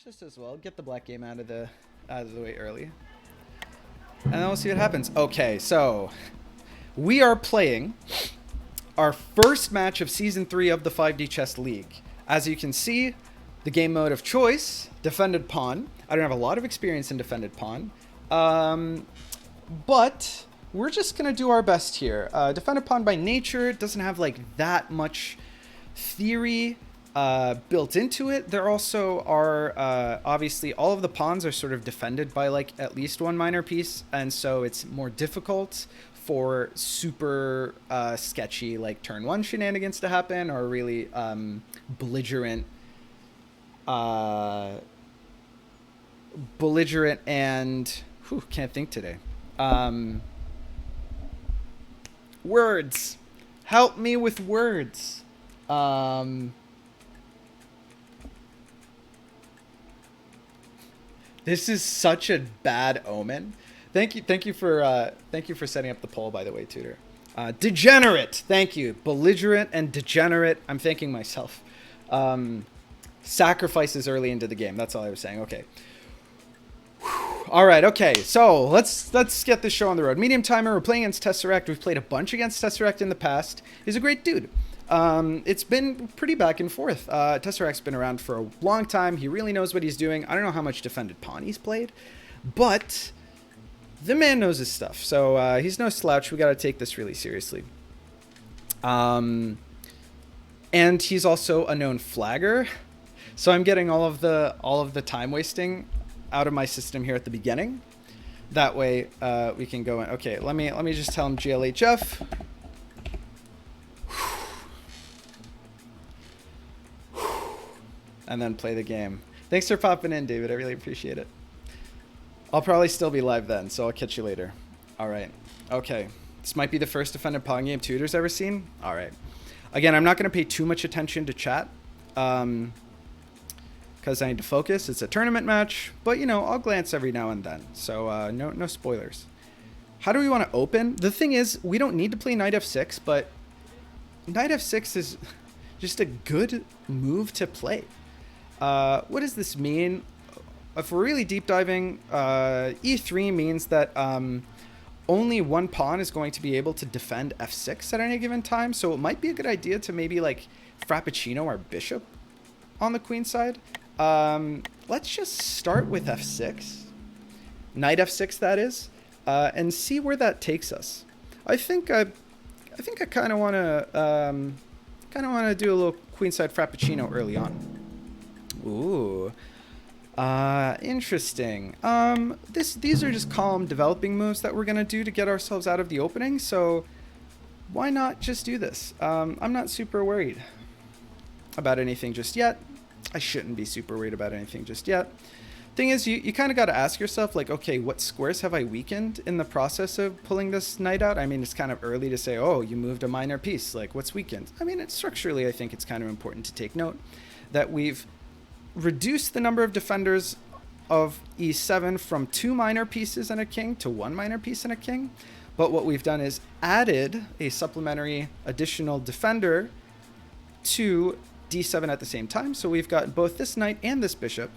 just as well get the black game out of the way early, and then we'll see what happens. Okay, so we are playing our first match of season 3 of the 5D Chess League. As you can see, the game mode of choice, defended pawn. I don't have a lot of experience in defended pawn, but we're just gonna do our best here. Defended pawn by nature doesn't have like that much theory built into it. There also are obviously all of the pawns are sort of defended by like at least one minor piece, and so it's more difficult for super sketchy like turn 1 shenanigans to happen, or really belligerent and can't think today. Words, help me with words. This is such a bad omen. Thank you for setting up the poll, by the way, Tutor. Degenerate, thank you. Belligerent and degenerate. I'm thanking myself. Sacrifices early into the game. That's all I was saying. Okay. All right. Okay. So let's get this show on the road. Medium timer. We're playing against Tesseract. We've played a bunch against Tesseract in the past. He's a great dude. It's been pretty back and forth. Tesseract's been around for a long time. He really knows what he's doing. I don't know how much defended pawn he's played, but the man knows his stuff. So he's no slouch. We got to take this really seriously. And he's also a known flagger. So I'm getting all of the time wasting out of my system here at the beginning. That way we can go in. Okay, let me just tell him GLHF. And then play the game. Thanks for popping in, David. I really appreciate it. I'll probably still be live then, so I'll catch you later. All right. Okay. This might be the first defended pawn game Tutor's ever seen. All right. Again, I'm not going to pay too much attention to chat because I need to focus. It's a tournament match, but, you know, I'll glance every now and then. So no spoilers. How do we want to open? The thing is, we don't need to play knight f6, but knight f6 is just a good move to play. What does this mean? If we're really deep diving, e3 means that only one pawn is going to be able to defend f6 at any given time. So it might be a good idea to maybe like frappuccino our bishop on the queen side. Let's just start with f6, knight f6 that is, and see where that takes us. I think I kind of want to do a little queenside frappuccino early on. Ooh, interesting. These are just calm developing moves that we're gonna do to get ourselves out of the opening. So why not just do this? I'm not super worried about anything just yet. I shouldn't be super worried about anything just yet. Thing is, you kind of got to ask yourself, like, okay, what squares have I weakened in the process of pulling this knight out? I mean, it's kind of early to say, oh, you moved a minor piece. Like, what's weakened? I mean, structurally, I think it's kind of important to take note that we've reduced the number of defenders of e7 from 2 minor pieces and a king to 1 minor piece and a king. But what we've done is added a supplementary additional defender to d7 at the same time. So we've got both this knight and this bishop.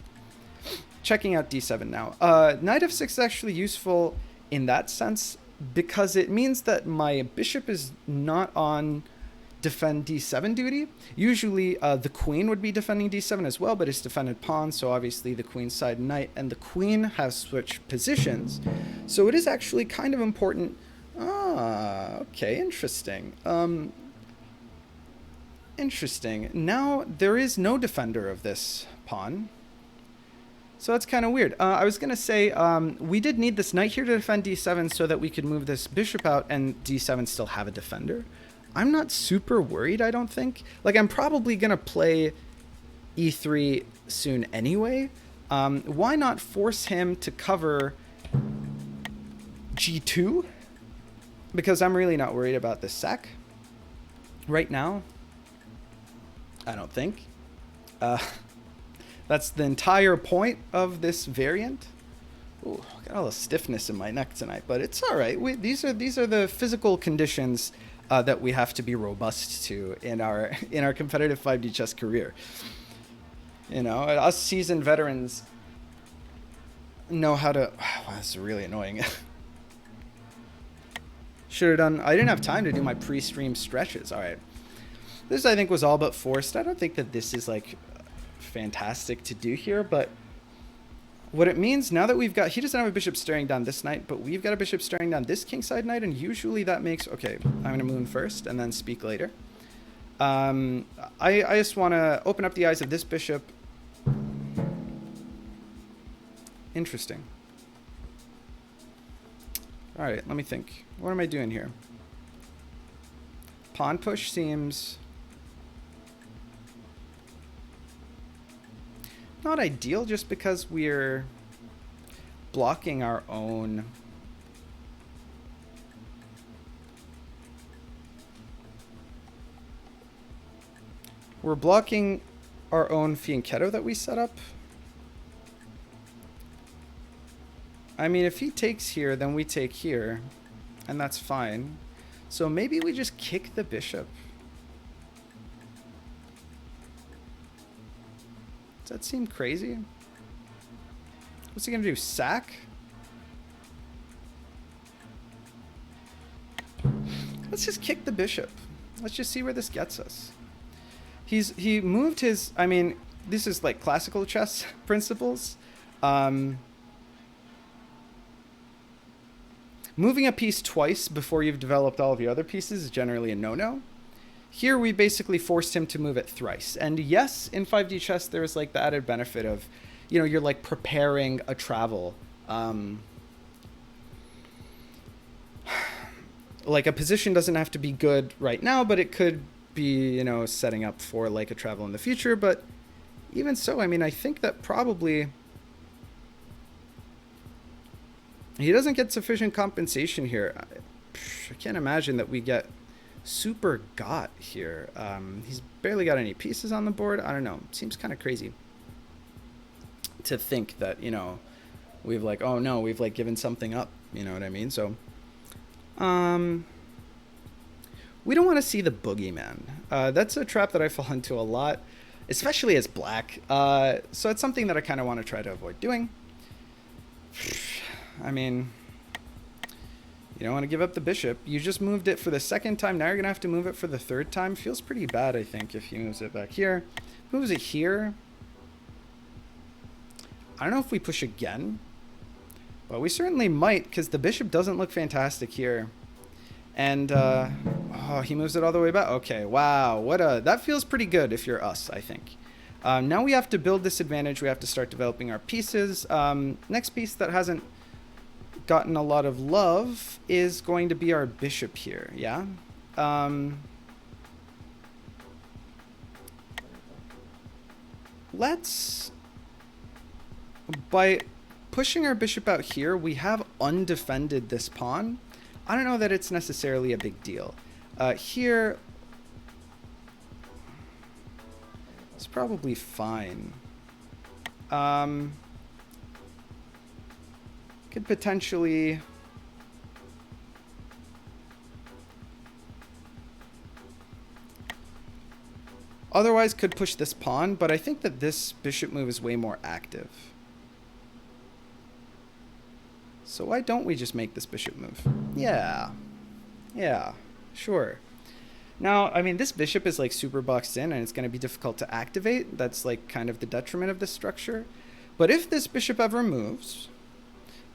Checking out d7 now. Knight f6 is actually useful in that sense because it means that my bishop is not on defend d7 duty. Usually the queen would be defending d7 as well, but it's defended pawn, so obviously the queen side knight and the queen have switched positions. So it is actually kind of important. Okay, interesting. Interesting. Now there is no defender of this pawn. So that's kind of weird. I was going to say we did need this knight here to defend d7 so that we could move this bishop out and d7 still have a defender. I'm not super worried, I don't think. Like, I'm probably going to play e3 soon anyway. Why not force him to cover g2? Because I'm really not worried about this sack right now. I don't think. That's the entire point of this variant. Ooh, I got all the stiffness in my neck tonight, but it's all right. These are the physical conditions that we have to be robust to in our competitive 5D chess career. You know, us seasoned veterans know how to. Wow, this is really annoying. Should have done. I didn't have time to do my pre-stream stretches. All right. This, I think, was all but forced. I don't think that this is, like, fantastic to do here, but what it means now that we've got... He doesn't have a bishop staring down this knight, but we've got a bishop staring down this kingside knight, and usually that makes... Okay, I'm going to moon first and then speak later. I just want to open up the eyes of this bishop. Interesting. All right, let me think. What am I doing here? Pawn push seems... not ideal, just because we're blocking our own fianchetto that we set up. I mean, if he takes here, then we take here, and that's fine. So maybe we just kick the bishop. Does that seem crazy? What's he gonna do? Sack? Let's just kick the bishop. Let's just see where this gets us. He moved his... I mean, this is like classical chess principles. Moving a piece twice before you've developed all of your other pieces is generally a no-no. Here we basically forced him to move it thrice. And yes, in 5D chess, there's like the added benefit of, you know, you're like preparing a travel. Like a position doesn't have to be good right now, but it could be, you know, setting up for like a travel in the future. But even so, I mean, I think that probably he doesn't get sufficient compensation here. I can't imagine that we get super got here. He's barely got any pieces on the board. I don't know. Seems kind of crazy to think that, you know, we've like, oh no, we've like given something up. You know what I mean? So, we don't want to see the boogeyman. That's a trap that I fall into a lot, especially as black. So it's something that I kind of want to try to avoid doing. I mean, you don't want to give up the bishop. You just moved it for the second time. Now you're going to have to move it for the third time. Feels pretty bad, I think, if he moves it back here. Moves it here. I don't know if we push again. But we certainly might, because the bishop doesn't look fantastic here. And, oh, he moves it all the way back. Okay, wow. That feels pretty good if you're us, I think. Now we have to build this advantage. We have to start developing our pieces. Next piece that hasn't gotten a lot of love is going to be our bishop here, yeah? By pushing our bishop out here, we have undefended this pawn. I don't know that it's necessarily a big deal. Here, it's probably fine. Could potentially... Otherwise could push this pawn, but I think that this bishop move is way more active. So why don't we just make this bishop move? Yeah. Yeah, sure. Now, I mean, this bishop is like super boxed in and it's going to be difficult to activate. That's like kind of the detriment of this structure. But if this bishop ever moves,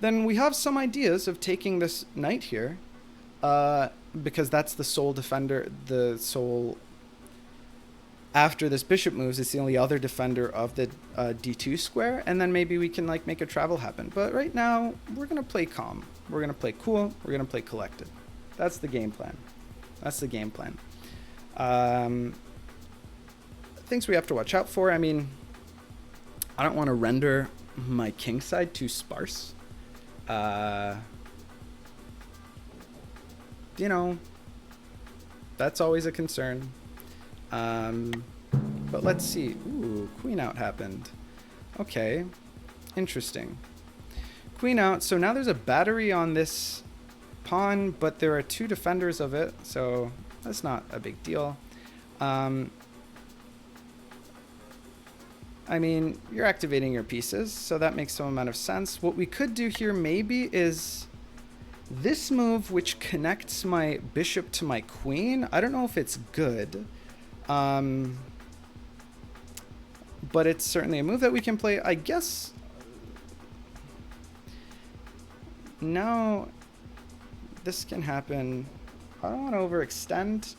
then we have some ideas of taking this knight here, because that's the sole defender, the sole... After this bishop moves, it's the only other defender of the d2 square, and then maybe we can like make a travel happen. But right now, we're going to play calm. We're going to play cool. We're going to play collected. That's the game plan. That's the game plan. Things we have to watch out for. I mean, I don't want to render my king side too sparse. You know, that's always a concern. But let's see. Ooh, queen out happened. Okay, interesting. Queen out. So now there's a battery on this pawn, but there are two defenders of it, so that's not a big deal. I I mean, you're activating your pieces, so that makes some amount of sense. What we could do here maybe is this move, which connects my bishop to my queen. I don't know if it's good, but it's certainly a move that we can play. I guess now this can happen. I don't want to overextend.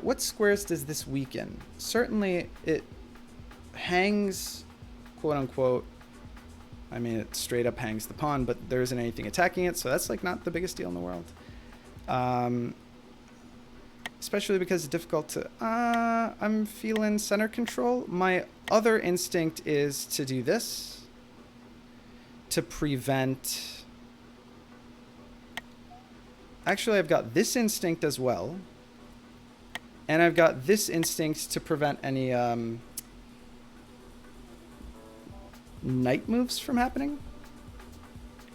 What squares does this weaken? Certainly it hangs, quote unquote. I mean, it straight up hangs the pawn, but there isn't anything attacking it, so that's like not the biggest deal in the world. Especially because it's difficult to... I'm feeling center control. My other instinct is to do this to prevent... Actually, I've got this instinct as well. And I've got this instinct to prevent any knight moves from happening.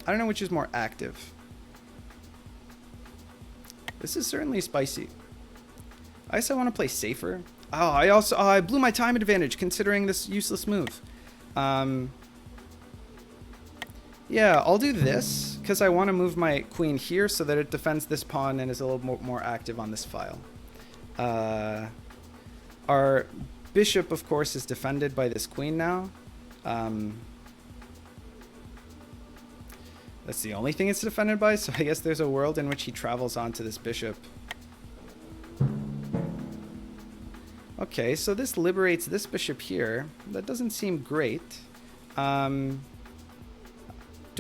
I don't know which is more active. This is certainly spicy. I guess I want to play safer. Oh, I blew my time advantage considering this useless move. Yeah, I'll do this because I want to move my queen here so that it defends this pawn and is a little more active on this file. Our bishop, of course, is defended by this queen now. That's the only thing it's defended by, so I guess there's a world in which he travels onto this bishop. Okay, so this liberates this bishop here. That doesn't seem great. Do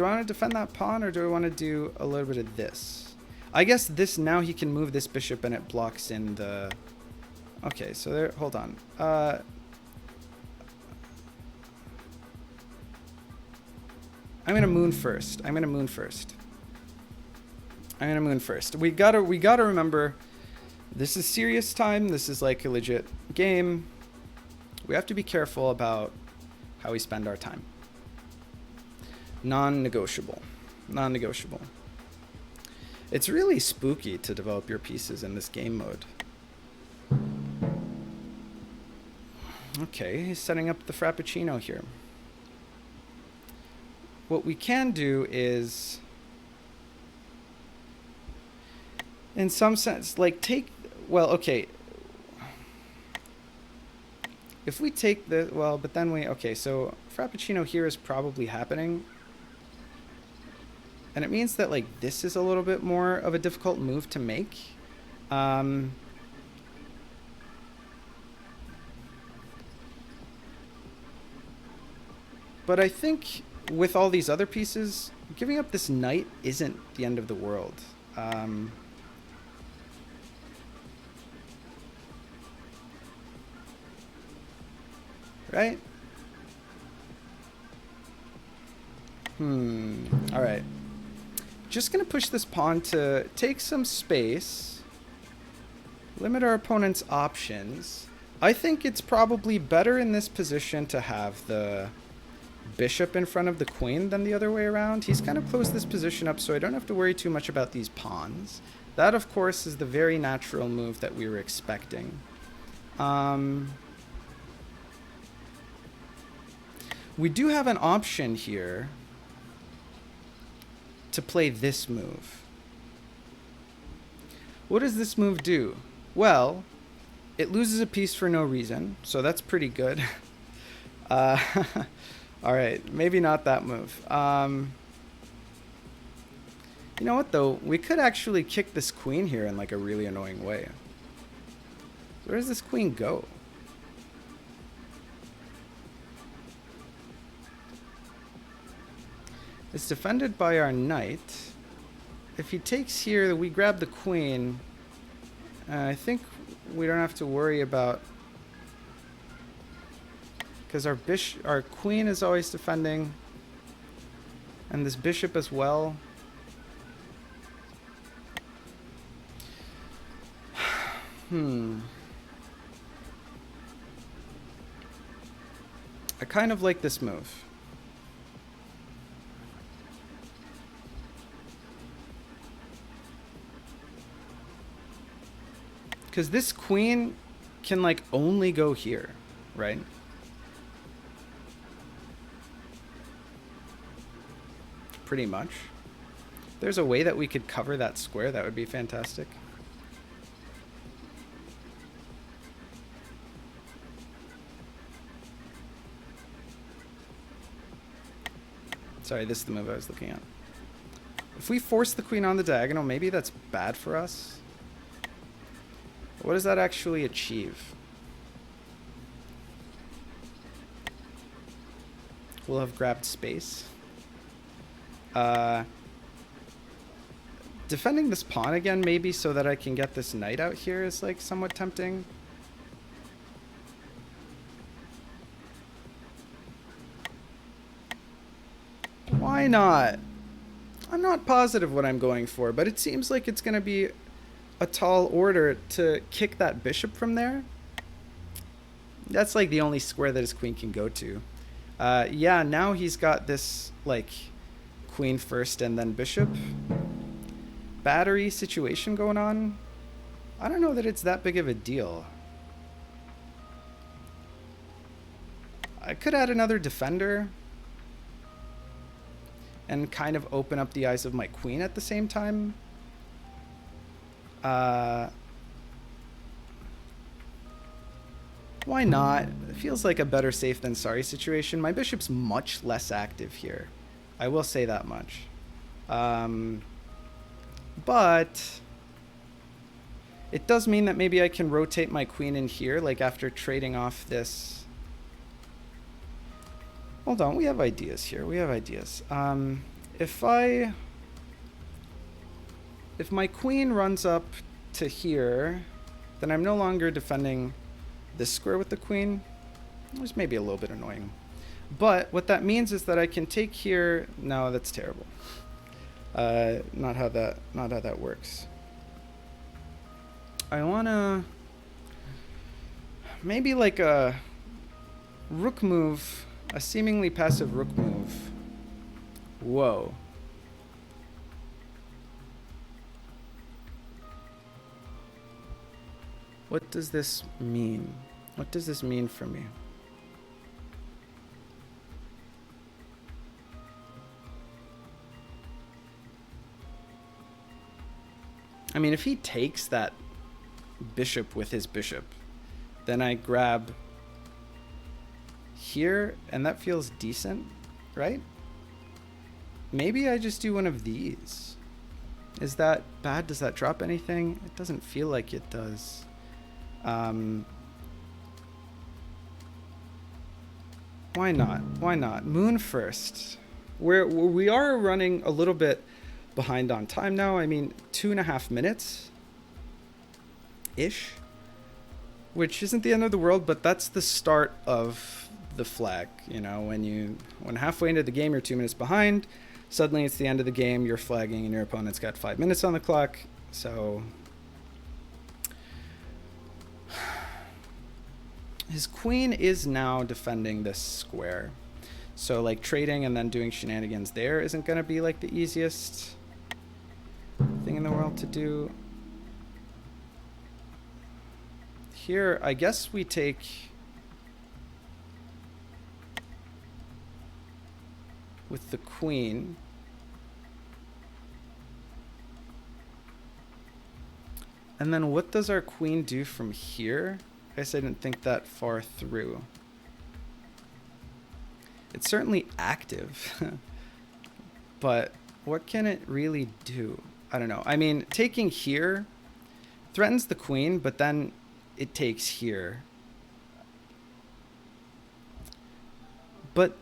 I want to defend that pawn, or do I want to do a little bit of this? I guess this, now he can move this bishop and it blocks in the... Okay, so there, hold on. I'm gonna moon first. We gotta remember, this is serious time. This is like a legit game. We have to be careful about how we spend our time. Non-negotiable. Non-negotiable. It's really spooky to develop your pieces in this game mode. Okay, he's setting up the Frappuccino here. What we can do is, in some sense, like take, well, okay. If we take the, well, but then we, okay, so Frappuccino here is probably happening. And it means that, like, this is a little bit more of a difficult move to make. But I think with all these other pieces, giving up this knight isn't the end of the world. Right? All right. Just going to push this pawn to take some space, limit our opponent's options. I think it's probably better in this position to have the bishop in front of the queen than the other way around. He's kind of closed this position up, so I don't have to worry too much about these pawns. That, of course, is the very natural move that we were expecting. We do have an option here to play this move. What does this move do? Well, it loses a piece for no reason, so that's pretty good. All right, maybe not that move. You know what, though? We could actually kick this queen here in like a really annoying way. Where does this queen go? It's defended by our knight. If he takes here, we grab the queen. I think we don't have to worry about... Because our queen is always defending. And this bishop as well. I kind of like this move. Because this queen can, like, only go here, right? pretty much. There's a way that we could cover that square. That would be fantastic. Sorry, this is the move I was looking at. If we force the queen on the diagonal, maybe that's bad for us. What does that actually achieve? We'll have grabbed space. Defending this pawn again, maybe, so that I can get this knight out here is like somewhat tempting. Why not? I'm not positive what I'm going for, but it seems like it's going to be a tall order to kick that bishop from there. That's like the only square that his queen can go to. Yeah, now he's got this like queen first and then bishop battery situation going on. I don't know that it's that big of a deal. I could add another defender and kind of open up the eyes of my queen at the same time. Why not? It feels like a better safe than sorry situation. My bishop's much less active here. I will say that much. But it does mean that maybe I can rotate my queen in here, like after trading off this. Hold on, we have ideas here. We have ideas. If my queen runs up to here, then I'm no longer defending this square with the queen, which may be a little bit annoying. But what that means is that I can take here. No, that's terrible. Not how that works. I wanna maybe like a rook move, a seemingly passive rook move. Whoa. What does this mean? What does this mean for me? I mean, if he takes that bishop with his bishop, then I grab here, and that feels decent, right? Maybe I just do one of these. Is that bad? Does that drop anything? It doesn't feel like it does. Why not? Why not? Moon first. We are running a little bit behind on time now. I mean, 2.5 minutes ish, which isn't the end of the world, but that's the start of the flag. You know, when halfway into the game you're 2 minutes behind, suddenly it's the end of the game, you're flagging, and your opponent's got 5 minutes on the clock. So his queen is now defending this square. So like trading and then doing shenanigans there isn't going to be like the easiest thing in the world to do. Here, I guess we take with the queen. And then what does our queen do from here? I guess I didn't think that far through. It's certainly active, but what can it really do? I don't know. I mean, taking here threatens the queen, but then it takes here. But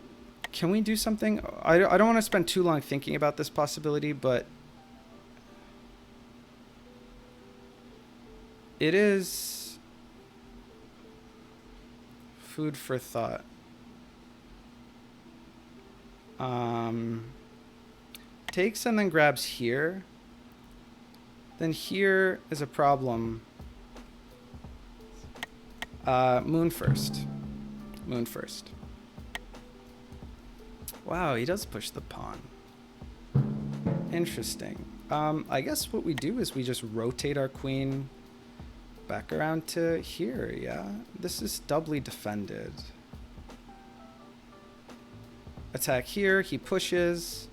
can we do something? I don't want to spend too long thinking about this possibility, but it is food for thought. Takes and then grabs here. Then here is a problem. Moon first. Moon first. Wow, he does push the pawn. Interesting. I guess what we do is we just rotate our queen back around to here, yeah? This is doubly defended. Attack here, he pushes.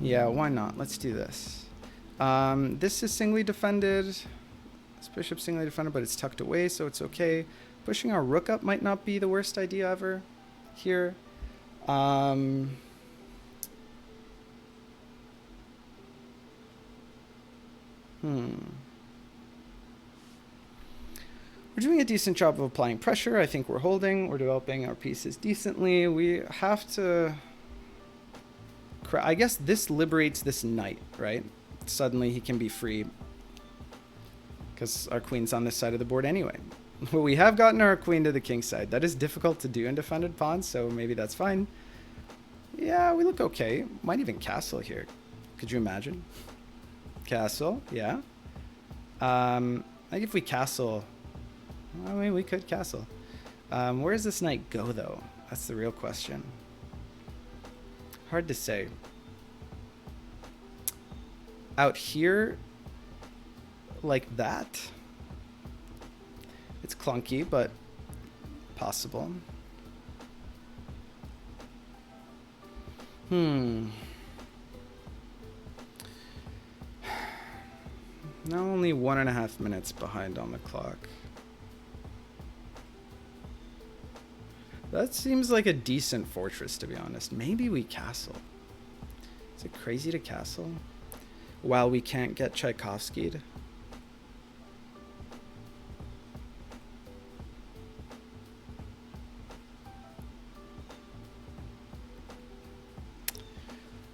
Yeah, why not? Let's do this. This is singly defended. This bishop's singly defended, but it's tucked away, so it's okay. Pushing our rook up might not be the worst idea ever here. We're doing a decent job of applying pressure. I think we're holding. We're developing our pieces decently. We have to... I guess this liberates this knight, right? Suddenly he can be free. Because our queen's on this side of the board anyway. Well, we have gotten our queen to the king side. That is difficult to do in defended pawns, so maybe that's fine. Yeah, we look okay. Might even castle here. Could you imagine? Castle, yeah. Like if we castle... I mean, we could castle. Where does this knight go, though? That's the real question. Hard to say. Out here, like that. It's clunky, but possible. Now only 1.5 minutes behind on the clock. That seems like a decent fortress, to be honest. Maybe we castle. Is it crazy to castle? While we can't get Tchaikovsky'd?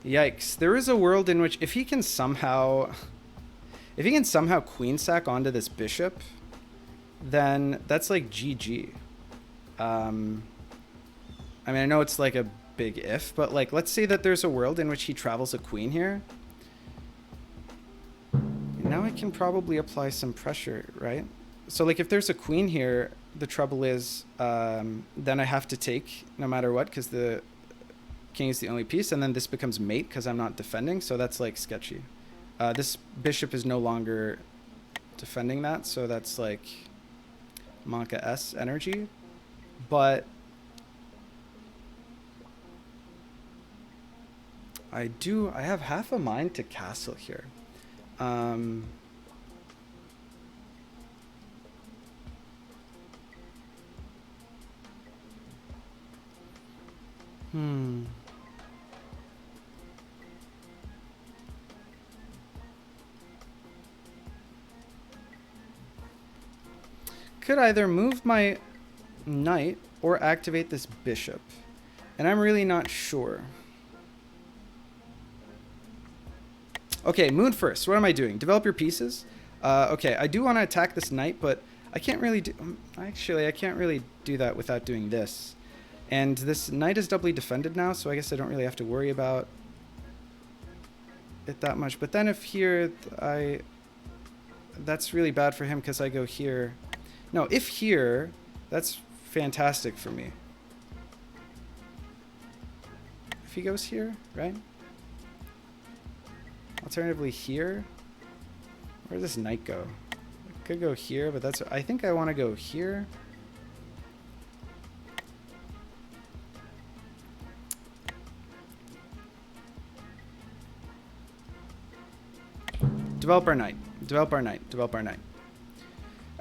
Yikes. There is a world in which if he can somehow queen sack onto this bishop, then that's like GG. I mean, I know it's like a big if, but like, let's say that there's a world in which he travels a queen here. Now I can probably apply some pressure, right? So like if there's a queen here, the trouble is, then I have to take no matter what, because the king is the only piece, and then this becomes mate because I'm not defending, so that's like sketchy. This bishop is no longer defending that, so that's like Monka S energy. But I have half a mind to castle here. Could either move my knight or activate this bishop, and I'm really not sure. Okay, moon first. What am I doing? Develop your pieces. Okay, I do want to attack this knight, but I can't really do... Actually, I can't really do that without doing this. And this knight is doubly defended now, so I guess I don't really have to worry about it that much. But then if here, that's really bad for him because I go here. No, if here, that's fantastic for me. If he goes here, right? Alternatively here. Where does this knight go? I could go here, but that's... I think I want to go here. Develop our knight. Develop our knight. Develop our knight.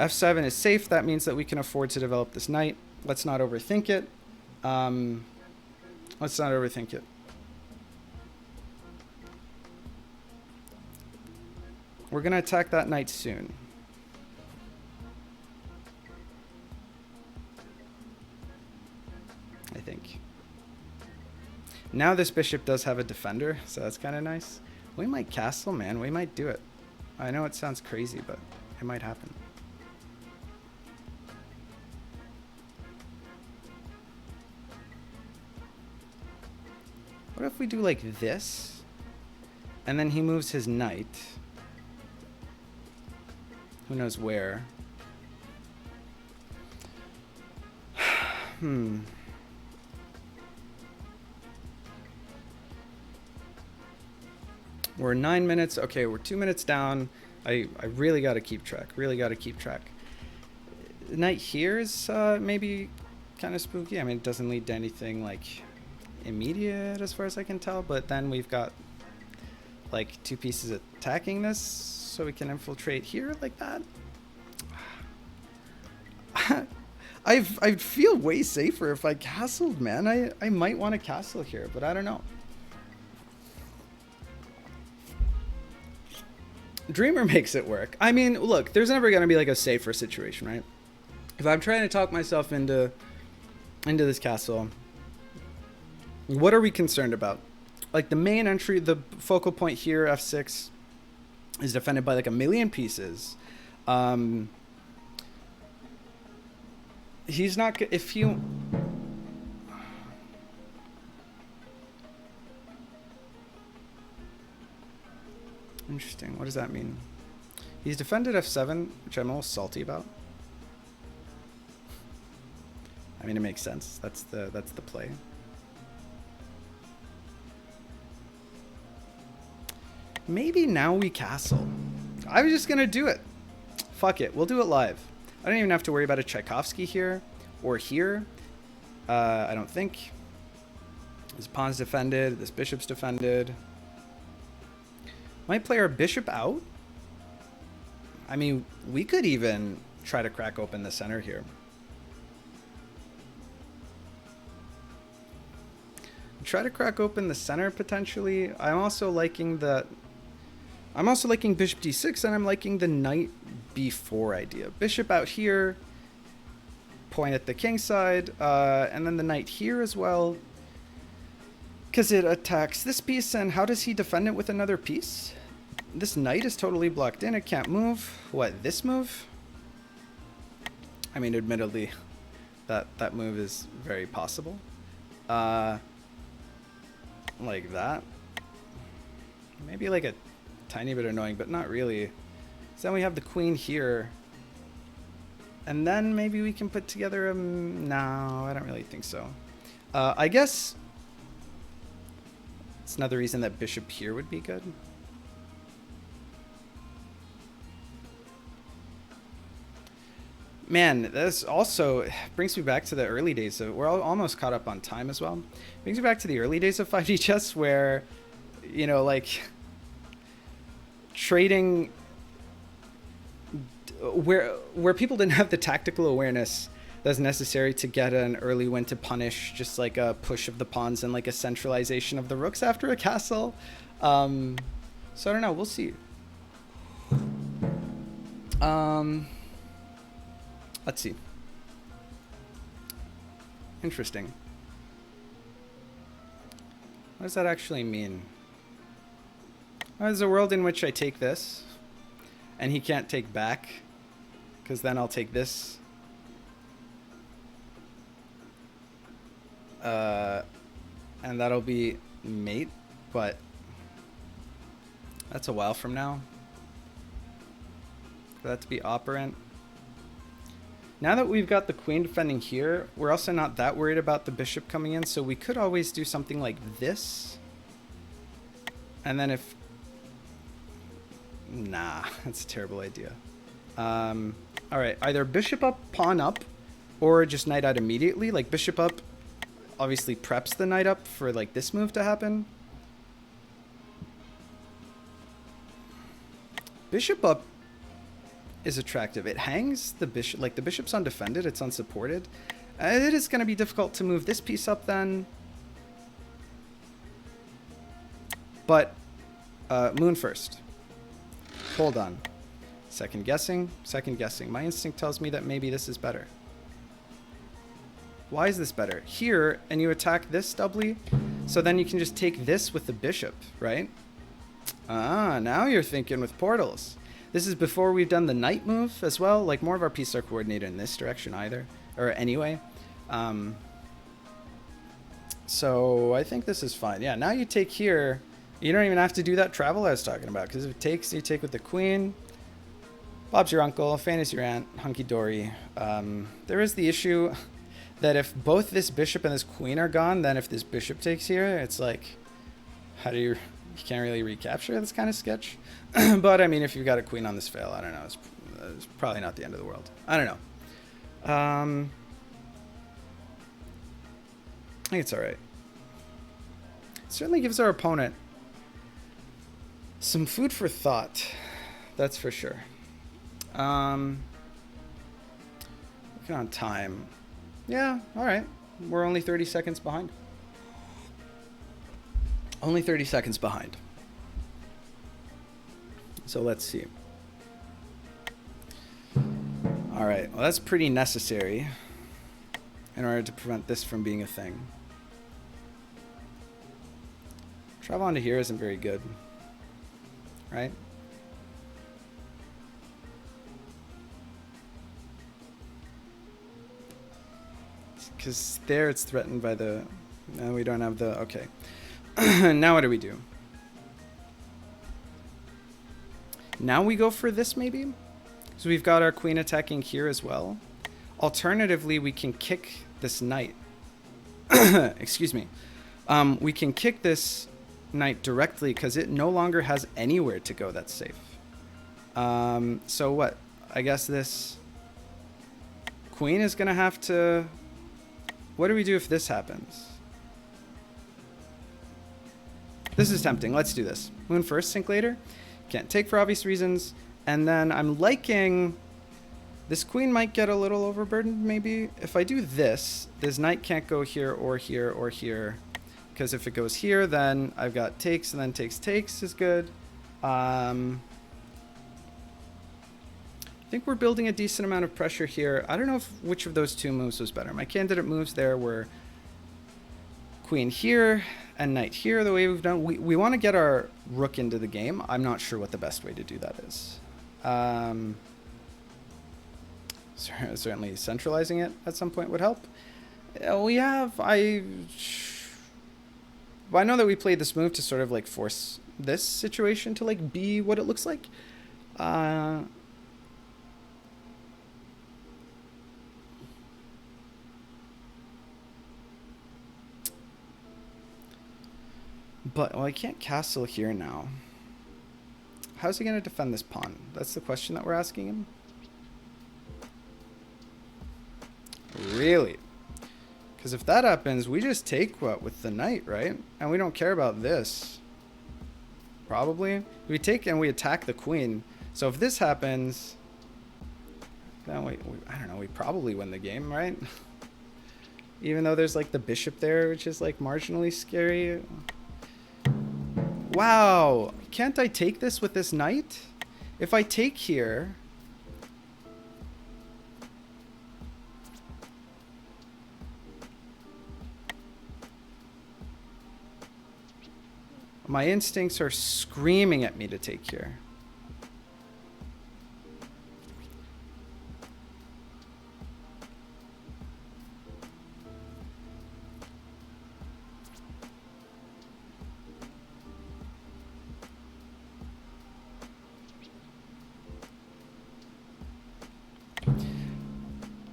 F7 is safe. That means that we can afford to develop this knight. Let's not overthink it. Let's not overthink it. We're going to attack that knight soon. I think. Now this bishop does have a defender, so that's kind of nice. We might castle, man. We might do it. I know it sounds crazy, but it might happen. What if we do like this, and then he moves his knight? Who knows where? We're 9 minutes. Okay, we're 2 minutes down. I really got to keep track. Really got to keep track. The knight here is maybe kind of spooky. I mean, it doesn't lead to anything like immediate as far as I can tell, but then we've got like 2 pieces attacking this so we can infiltrate here like that. I feel way safer if I castled, man. I might want to castle here, but I don't know. Dreamer makes it work. I mean, look, there's never going to be like a safer situation, right? If I'm trying to talk myself into this castle, what are we concerned about? Like the main entry, the focal point here, F6, is defended by like 1,000,000 pieces. He's not, if you... Interesting. What does that mean? He's defended F7, which I'm a little salty about. I mean, it makes sense. That's the play. Maybe now we castle. I was just gonna do it. Fuck it. We'll do it live. I don't even have to worry about a Tchaikovsky here or here. I don't think. This pawn's defended. This bishop's defended. Might play our bishop out. I mean, we could even try to crack open the center here. Try to crack open the center potentially. I'm also liking bishop d6, and I'm liking the knight b4 idea. Bishop out here, point at the king side, and then the knight here as well, because it attacks this piece. And how does he defend it with another piece? This knight is totally blocked in. It can't move. What, this move? I mean, admittedly, that move is very possible. Like that. Maybe like a tiny bit annoying, but not really. So then we have the queen here. And then maybe we can put together a... No, I don't really think so. I guess it's another reason that bishop here would be good. Man, this also brings me back to the early days of... We're almost caught up on time as well. Brings me back to the early days of 5D chess where, you know, like... trading... Where people didn't have the tactical awareness that's necessary to get an early win to punish just like a push of the pawns and like a centralization of the rooks after a castle. So I don't know. We'll see. Let's see. Interesting. What does that actually mean? There's a world in which I take this and he can't take back, because then I'll take this. And that'll be mate, but that's a while from now. For that to be operant. Now that we've got the queen defending here, we're also not that worried about the bishop coming in, so we could always do something like this. And then if... Nah, that's a terrible idea. Alright, either bishop up, pawn up, or just knight out immediately. Like bishop up obviously preps the knight up for like this move to happen. Bishop up is attractive. It hangs the bishop, like the bishop's undefended, it's unsupported. It is going to be difficult to move this piece up then. But moon first. Hold on. Second guessing. My instinct tells me that maybe this is better. Why is this better? Here, and you attack this doubly, so then you can just take this with the bishop, right? Ah, now you're thinking with portals. This is before we've done the knight move as well. Like, more of our pieces are coordinated in this direction either. Or anyway. So I think this is fine. Yeah, now you take here. You don't even have to do that travel I was talking about. Because if it takes, you take with the queen. Bob's your uncle. Fanny's your aunt. Hunky-dory. There is the issue that if both this bishop and this queen are gone, then if this bishop takes here, it's like, how do you... You can't really recapture. That's kind of sketch. But, I mean, if you've got a queen on this fail, I don't know. It's probably not the end of the world. I don't know. I think it's all right. It certainly gives our opponent Some food for thought, that's for sure. Looking on time. Yeah, all right. We're only 30 seconds behind. Only 30 seconds behind. So let's see. All right, well, that's pretty necessary in order to prevent this from being a thing. Travel onto here isn't very good, right? Because there it's threatened by the... No, we don't have the... Okay. Now what do we do? Now we go for this, maybe? So we've got our queen attacking here as well. Alternatively, we can kick this knight. Excuse me. We can kick this knight directly because it no longer has anywhere to go that's safe. So what? I guess this queen is going to have to... What do we do if this happens? This is tempting. Let's do this. Moon first, sink later. Can't take for obvious reasons. And then I'm liking... This queen might get a little overburdened, maybe. If I do this, this knight can't go here or here or here. Because if it goes here, then I've got takes, and then takes is good. I think we're building a decent amount of pressure here. I don't know which of those two moves was better. My candidate moves there were queen here and knight here, the way we've done. We want to get our rook into the game. I'm not sure what the best way to do that is. Certainly centralizing it at some point would help. We have... I know that we played this move to sort of like force this situation to like be what it looks like. But, well, I can't castle here now. How's he going to defend this pawn? That's the question that we're asking him. Really? Because if that happens, we just take what with the knight, right? And we don't care about this. Probably. We take and we attack the queen. So if this happens, then I don't know, we probably win the game, right? Even though there's like the bishop there, which is like marginally scary. Wow. Can't I take this with this knight? If I take here... My instincts are screaming at me to take here.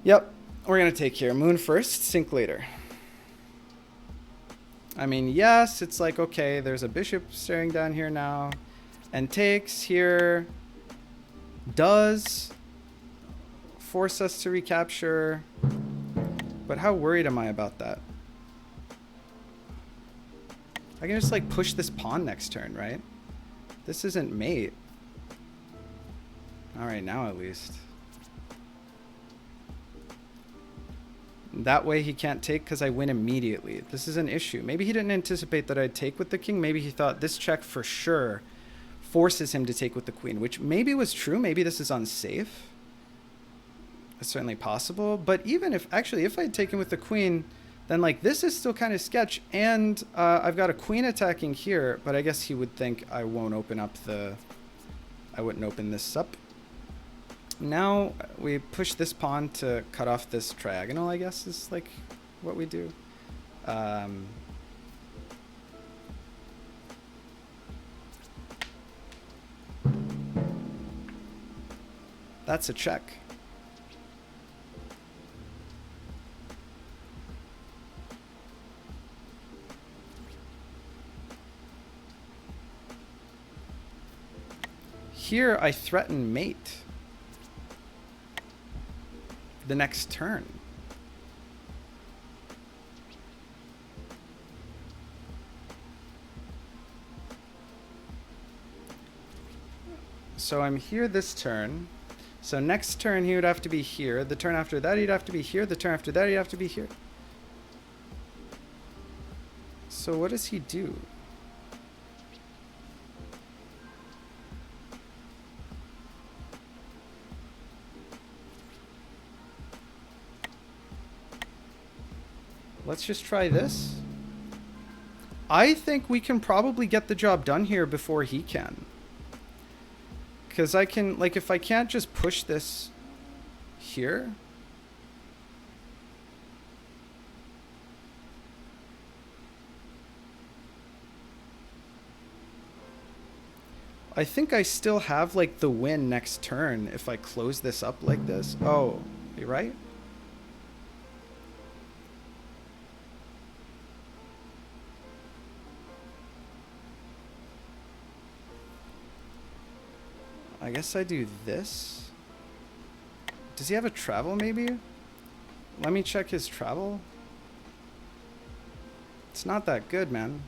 Yep, we're going to take here. Moon first, sink later. I mean, yes, it's like, okay, there's a bishop staring down here now. And takes here does force us to recapture. But how worried am I about that? I can just like push this pawn next turn, right? This isn't mate. All right, now at least. That way he can't take because I win immediately. This is an issue. Maybe he didn't anticipate that I'd take with the king. Maybe he thought this check for sure forces him to take with the queen, which maybe was true. Maybe this is unsafe. It's certainly possible. But even if, actually, if I'd taken with the queen, then like this is still kind of sketch. And I've got a queen attacking here, but I guess he would think I won't open up the, I wouldn't open this up. Now we push this pawn to cut off this triagonal, I guess, is like what we do. That's a check. Here I threaten mate. The next turn. So I'm here this turn. So next turn he would have to be here. The turn after that he'd have to be here. The turn after that he'd have to be here. So what does he do? Let's just try this. I think we can probably get the job done here before he can. Because I can, like, if I can't just push this here. I think I still have, like, the win next turn if I close this up like this. Oh, you're right? I guess I do this. Does he have a travel maybe? Let me check his travel. It's not that good, man.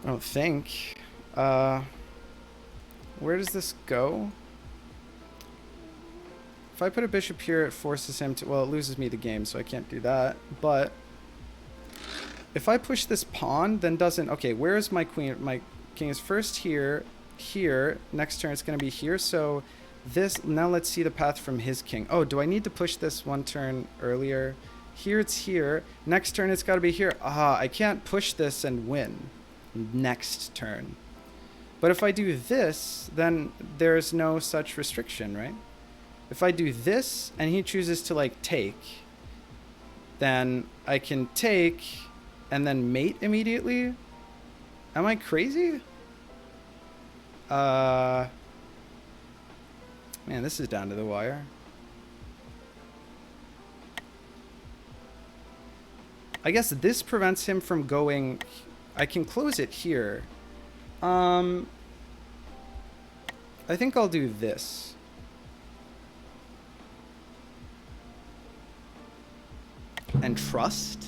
I don't think. Where does this go? If I put a bishop here, it forces him to... Well, it loses me the game, so I can't do that. But if I push this pawn, then doesn't... Okay, where is my queen? My king is first here, here. Next turn, it's going to be here. So this... Now let's see the path from his king. Oh, do I need to push this one turn earlier? Here, it's here. Next turn, it's got to be here. Ah, I can't push this and win next turn. But if I do this, then there's no such restriction, right? If I do this and he chooses to like take, then I can take and then mate immediately. Am I crazy? Man, this is down to the wire. I guess this prevents him from going. I can close it here. I think I'll do this. And trust.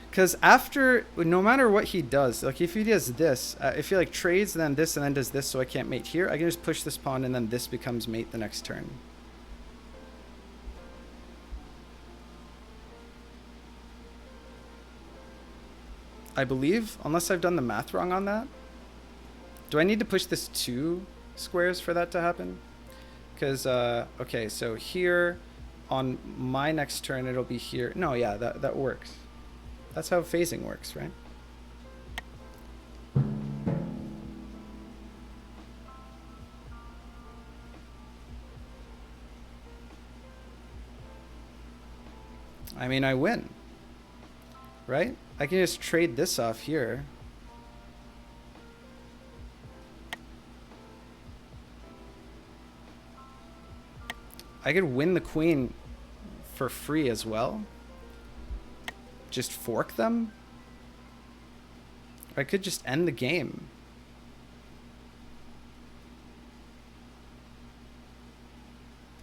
Because after, no matter what he does, like if he does this, if he like trades, then this, and then does this, so I can't mate here, I can just push this pawn, and then this becomes mate the next turn. I believe, unless I've done the math wrong on that. Do I need to push this 2 squares for that to happen? Because, okay, so here on my next turn, it'll be here. No, yeah, that works. That's how phasing works, right? I mean, I win, right? I can just trade this off here. I could win the queen for free as well. Just fork them. I could just end the game.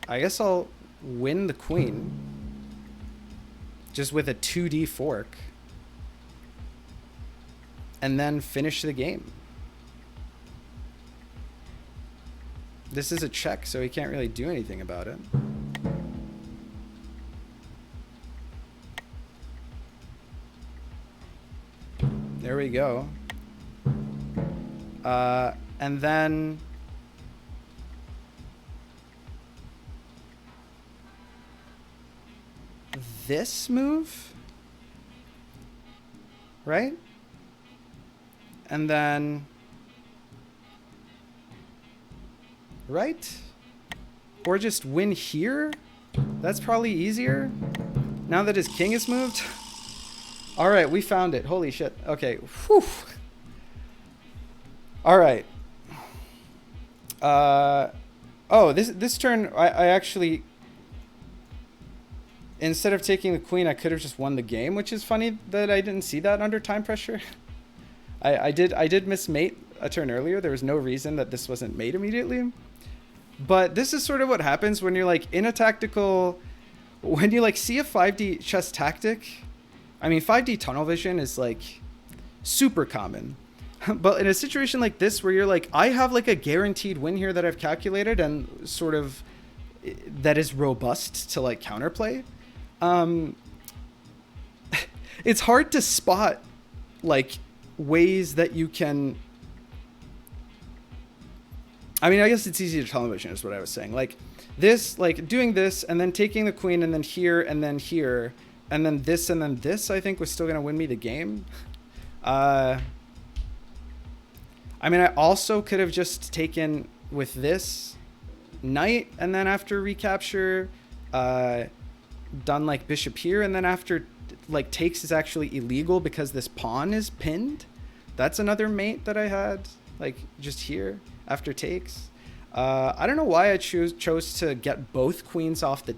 I guess I'll win the queen. Just with a 2D fork. And then finish the game. This is a check, so he can't really do anything about it. There we go. And then... this move? Right? And then... right? Or just win here? That's probably easier. Now that his king is moved. All right, we found it. Holy shit. Okay. Whew. All right. Oh, this turn, I actually... instead of taking the queen, I could have just won the game, which is funny that I didn't see that under time pressure. I did miss mate a turn earlier. There was no reason that this wasn't mate immediately. But this is sort of what happens when you're like in a tactical, when you like see a 5D chess tactic. I mean, 5D tunnel vision is like, super common. But in a situation like this where you're like, I have like a guaranteed win here that I've calculated and sort of that is robust to like counterplay, it's hard to spot like ways that you can. I mean, I guess it's easy to television is what I was saying. Like this, like doing this and then taking the queen and then here and then here and then this, I think was still going to win me the game. I mean, I also could have just taken with this knight and then after recapture, done like bishop here. And then after like takes is actually illegal because this pawn is pinned. That's another mate that I had like just here after takes. I don't know why I chose to get both queens off the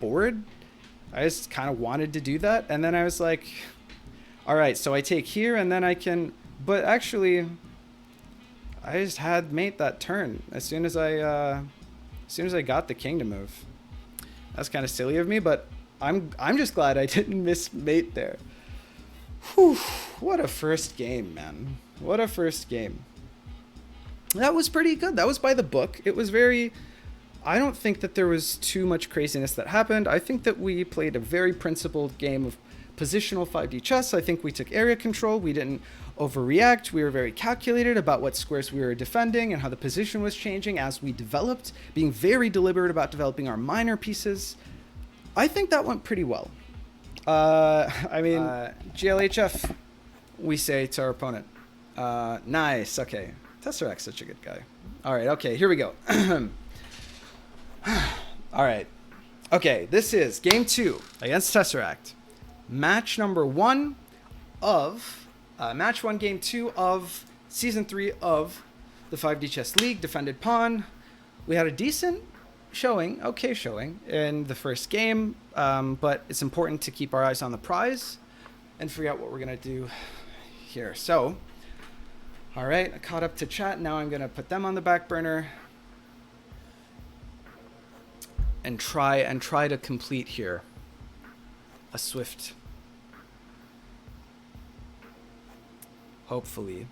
board. I just kind of wanted to do that. And then I was like, all right, so I take here and then I can, but actually I just had mate that turn as soon as I got the king to move. That's kind of silly of me, but I'm just glad I didn't miss mate there. Whew, what a first game, man. What a first game. That was pretty good. That was by the book. It was very, I don't think that there was too much craziness that happened. I think that we played a very principled game of positional 5D chess. I think we took area control. We didn't overreact. We were very calculated about what squares we were defending and how the position was changing as we developed, being very deliberate about developing our minor pieces. I think that went pretty well. I mean, GLHF, we say to our opponent. Nice. Okay. Tesseract's such a good guy. All right. Okay. Here we go. All right. Okay. This is game 2 against Tesseract. Match number 1 of match 1, game 2 of season 3 of the 5D Chess League. Defended pawn. We had a decent showing, okay showing in the first game, but it's important to keep our eyes on the prize and figure out what we're gonna do here. So, all right, I caught up to chat. Now I'm gonna put them on the back burner and try to complete here a swift, hopefully.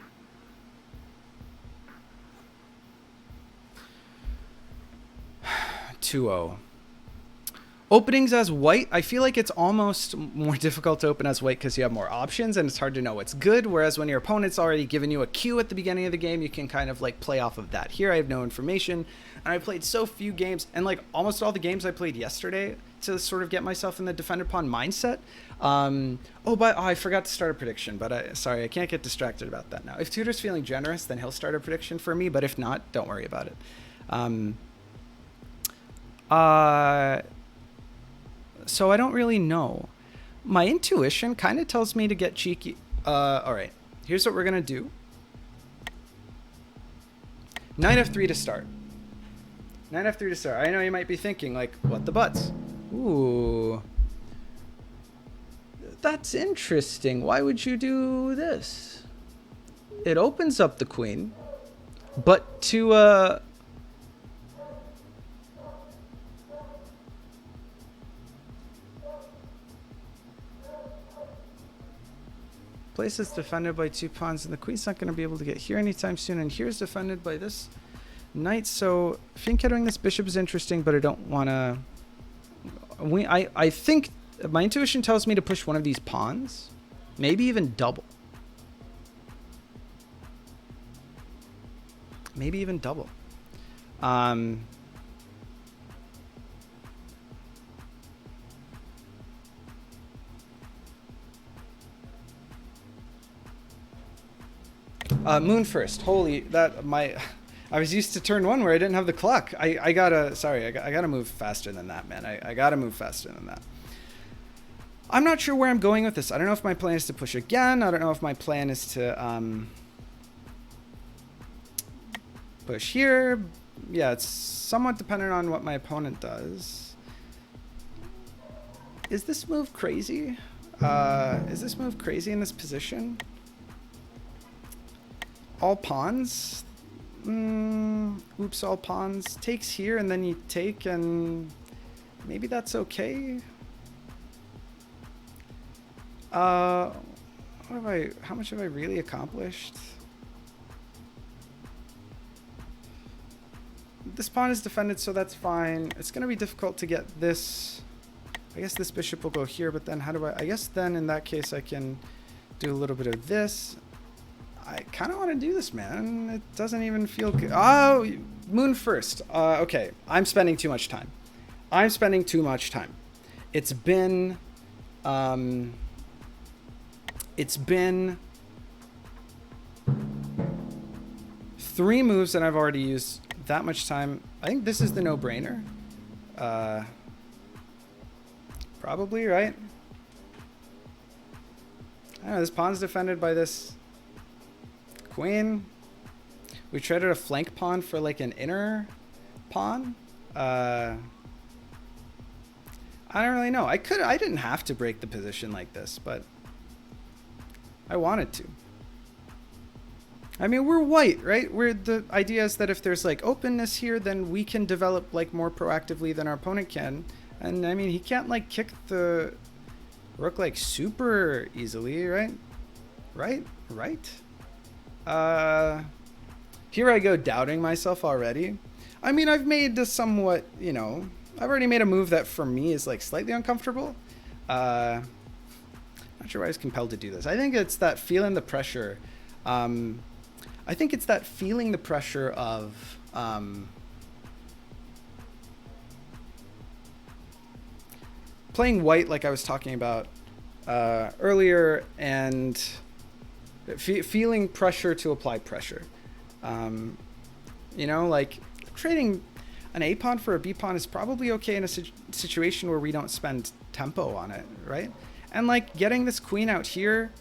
Openings as white, I feel like it's almost more difficult to open as white because you have more options and it's hard to know what's good, whereas when your opponent's already given you a cue at the beginning of the game, you can kind of like play off of that. Here I have no information, and I played so few games, and like almost all the games I played yesterday to sort of get myself in the defended pawn mindset. I forgot to start a prediction, but sorry, I can't get distracted about that now. If Tudor's feeling generous, then he'll start a prediction for me, but if not, don't worry about it. So I don't really know. My intuition kind of tells me to get cheeky. All right, here's what we're gonna do. Knight f3 to start. Knight f3 to start. I know you might be thinking like, what the butts? Ooh, that's interesting. Why would you do this? It opens up the queen, but to place is defended by 2 pawns, and the queen's not going to be able to get here anytime soon. And here's defended by this knight. So fianchettoing this bishop is interesting, but I don't want to. I think my intuition tells me to push one of these pawns, maybe even double. Maybe even double. Moon first. Holy, I was used to turn 1 where I didn't have the clock. I gotta move faster than that, man. I gotta move faster than that. I'm not sure where I'm going with this. I don't know if my plan is to push again. I don't know if my plan is to push here. Yeah, it's somewhat dependent on what my opponent does. Is this move crazy? Is this move crazy in this position? All pawns? Oops, all pawns. Takes here, and then you take, and maybe that's okay. How much have I really accomplished? This pawn is defended, so that's fine. It's going to be difficult to get this. I guess this bishop will go here, but then how do I guess then in that case I can do a little bit of this. I kind of want to do this, man. It doesn't even feel good. Oh, moon first. Okay, I'm spending too much time. I'm spending too much time. It's been 3 moves and I've already used that much time. I think this is the no-brainer. Probably, right? I don't know, this pawn's defended by this queen. We traded a flank pawn for like an inner pawn. I don't really know. I didn't have to break the position like this, but I wanted to. I mean, we're white, right? The idea is that if there's like openness here, then we can develop like more proactively than our opponent can. And I mean, he can't like kick the rook like super easily, right? Right? Here I go doubting myself already. I mean, I've made a somewhat, you know, I've already made a move that for me is like slightly uncomfortable. Not sure why I was compelled to do this. I think it's that feeling the pressure. I think it's that feeling the pressure of playing white, like I was talking about earlier, and feeling pressure to apply pressure. You know, like trading an A pawn for a B pawn is probably okay in a situation where we don't spend tempo on it, right? And like getting this queen out here,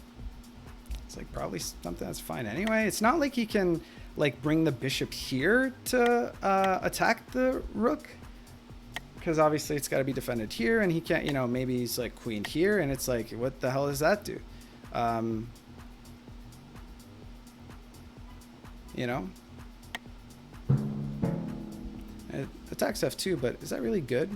it's like probably something that's fine anyway. It's not like he can like bring the bishop here to attack the rook, because obviously it's got to be defended here, and he can't, you know, maybe he's like queen here, and it's like, what the hell does that do? You know, it attacks f2, but is that really good?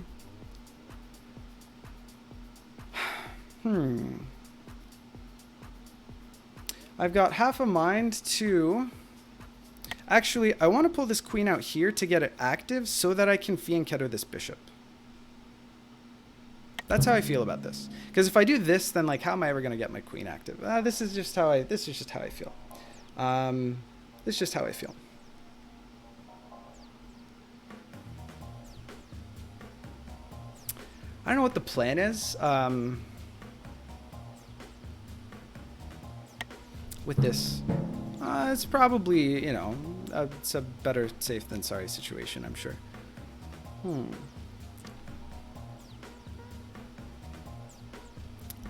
I've got half a mind to actually, I want to pull this queen out here to get it active so that I can fianchetto this bishop. That's how I feel about this. Because if I do this, then like, how am I ever going to get my queen active? This is just how I feel. This is just how I feel. I don't know what the plan is with this. It's probably, you know, it's a better safe than sorry situation, I'm sure.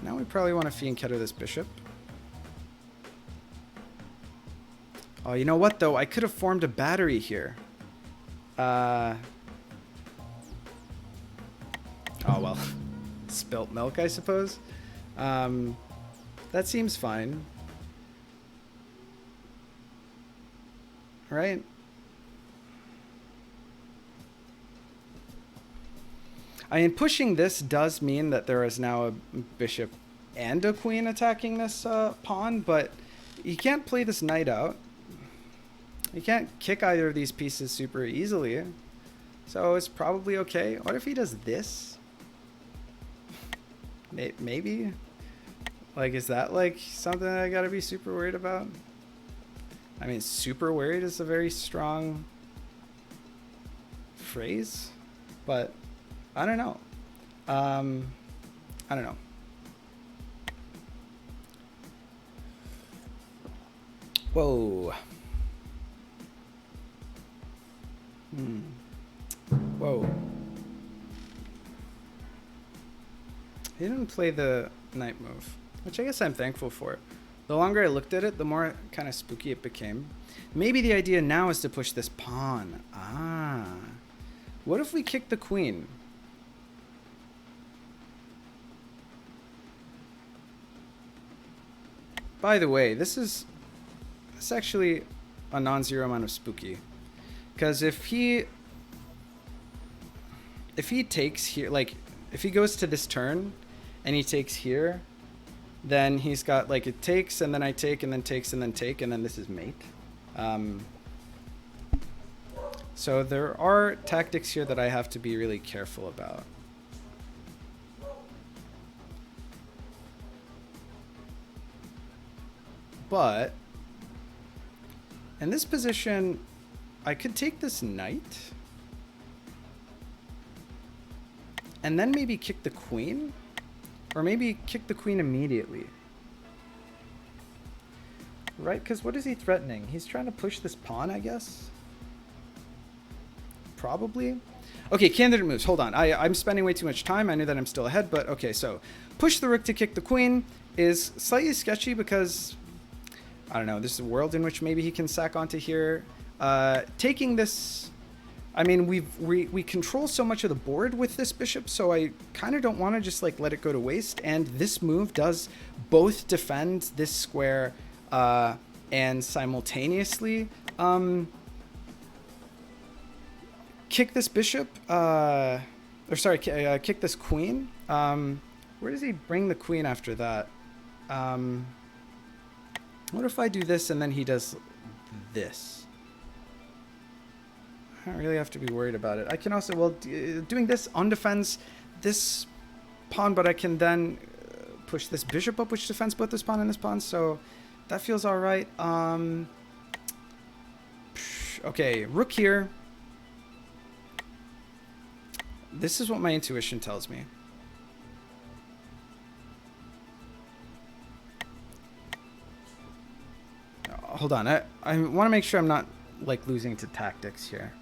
Now we probably want to fianchetto this bishop. Oh, you know what, though? I could have formed a battery here. Oh, well. Spilt milk, I suppose. That seems fine. Right? I mean, pushing this does mean that there is now a bishop and a queen attacking this pawn, but you can't play this knight out. You can't kick either of these pieces super easily. So it's probably okay. What if he does this? Maybe? Like, is that like something that I gotta be super worried about? I mean, super worried is a very strong phrase, but I don't know. I don't know. Whoa. Whoa. He didn't play the knight move, which I guess I'm thankful for. The longer I looked at it, the more kind of spooky it became. Maybe the idea now is to push this pawn. What if we kick the queen? By the way, this is actually a non-zero amount of spooky. Because if he takes here, like, if he goes to this turn and he takes here, Then he's got like it takes, and then I take, and then takes, and then take, and then this is mate. So there are tactics here that I have to be really careful about. But in this position, I could take this knight and then maybe kick the queen, or maybe kick the queen immediately. Right? Because what is he threatening? He's trying to push this pawn, I guess. Probably. Okay, candidate moves. Hold on. I'm spending way too much time. I knew that I'm still ahead, but okay, so push the rook to kick the queen is slightly sketchy because, I don't know, this is a world in which maybe he can sack onto here. Taking this, I mean, we control so much of the board with this bishop, so I kind of don't want to just like let it go to waste. And this move does both defend this square and simultaneously kick this bishop, kick this queen. Where does he bring the queen after that? What if I do this and then he does this? I don't really have to be worried about it. I can also, well, doing this undefends this pawn, but I can then push this bishop up, which defends both this pawn and this pawn, so that feels all right. Okay, rook here. This is what my intuition tells me. Hold on, I want to make sure I'm not like losing to tactics here.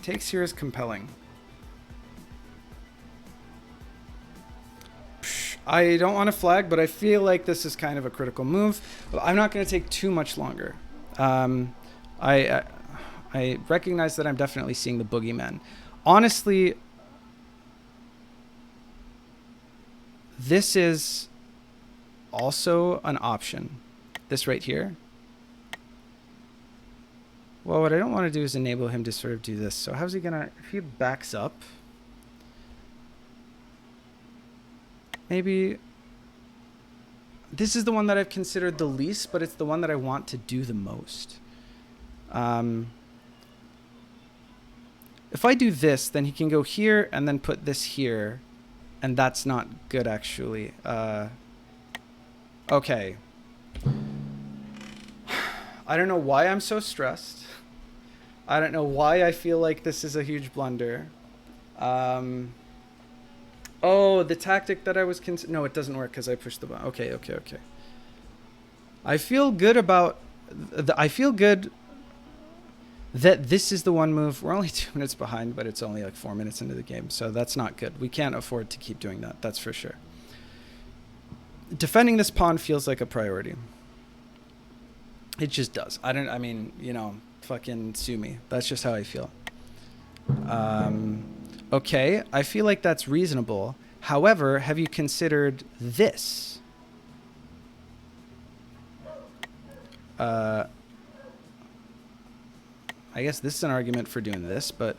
Takes here is compelling. I don't want to flag, but I feel like this is kind of a critical move. I'm not going to take too much longer. I recognize that I'm definitely seeing the boogeyman. Honestly, this is also an option. This right here. Well, what I don't want to do is enable him to sort of do this. So how's he going to, if he backs up, maybe this is the one that I've considered the least, but it's the one that I want to do the most. If I do this, then he can go here and then put this here, and that's not good, actually. Okay. I don't know why I'm so stressed. I don't know why I feel like this is a huge blunder. Oh, the tactic that I was no, it doesn't work because I pushed the button. Okay. I feel good about I feel good that this is the one move. We're only 2 minutes behind, but it's only like 4 minutes into the game, so that's not good. We can't afford to keep doing that. That's for sure. Defending this pawn feels like a priority. It just does. I mean, you know, fucking sue me. That's just how I feel. Okay, I feel like that's reasonable. However, have you considered this? I guess this is an argument for doing this, but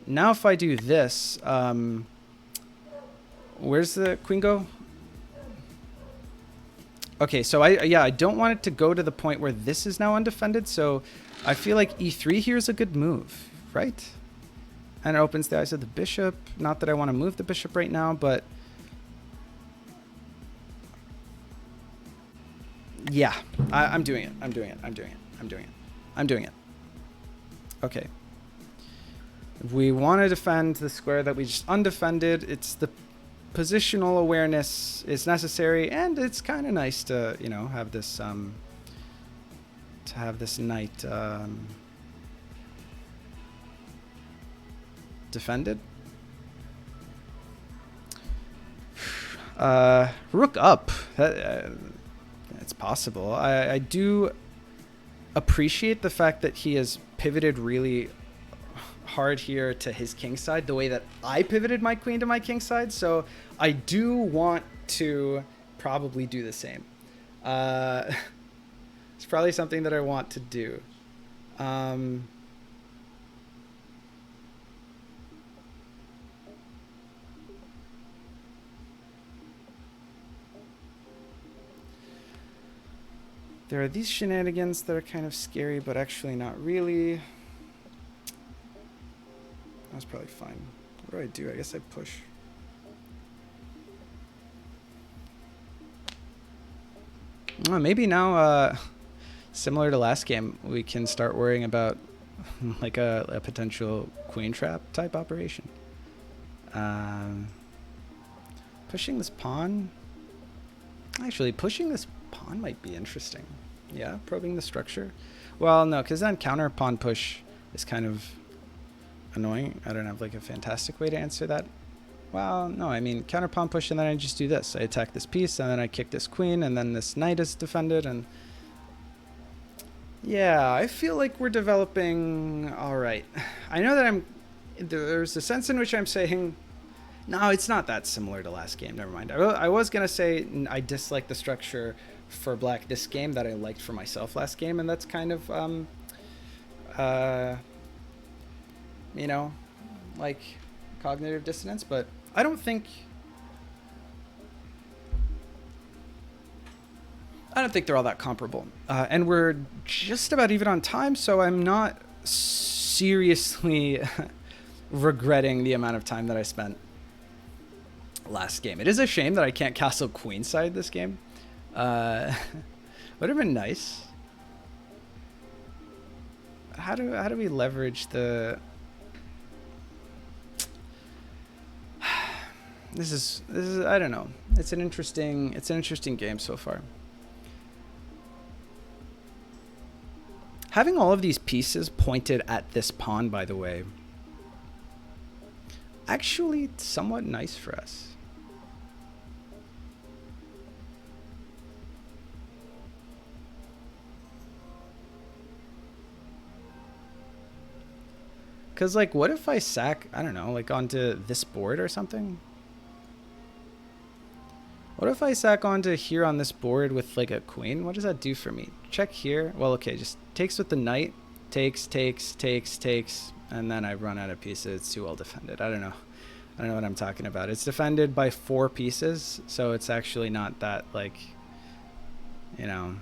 now if I do this, where's the queen go? Okay, so I don't want it to go to the point where this is now undefended, so I feel like e3 here is a good move, right? And it opens the eyes of the bishop. Not that I want to move the bishop right now, but yeah, I'm doing it. I'm doing it. Okay. If we want to defend the square that we just undefended, it's the positional awareness is necessary, and it's kind of nice to, you know, have this knight defended. Rook up. It's possible. I do appreciate the fact that he has pivoted really hard here to his king side the way that I pivoted my queen to my king side. So I do want to probably do the same. It's probably something that I want to do. There are these shenanigans that are kind of scary, but actually not really. That's probably fine. What do I do? I guess I push. Maybe now, similar to last game, we can start worrying about like a potential queen trap type operation. Pushing this pawn. Actually, pushing this pawn might be interesting. Yeah, probing the structure. Well, no, because then counter pawn push is kind of annoying. I don't have like a fantastic way to answer that. Well, no, I mean counter pawn push and then I just do this. I attack this piece and then I kick this queen and then this knight is defended and yeah, I feel like we're developing all right. I know that there's a sense in which I'm saying no, it's not that similar to last game. Never mind. I was going to say I dislike the structure for black this game that I liked for myself last game, and that's kind of, you know, like cognitive dissonance, but I don't think they're all that comparable. And we're just about even on time, so I'm not seriously regretting the amount of time that I spent last game. It is a shame that I can't castle queenside this game. Would have been nice. How do we leverage the? This is I don't know. It's an interesting game so far. Having all of these pieces pointed at this pawn, by the way, actually somewhat nice for us. Because, like, what if I sack, I don't know, like, onto this board or something? What if I sack onto here on this board with, like, a queen? What does that do for me? Check here. Well, okay, just takes with the knight. Takes, and then I run out of pieces. It's too well defended. I don't know what I'm talking about. It's defended by 4 pieces, so it's actually not that, like, you know...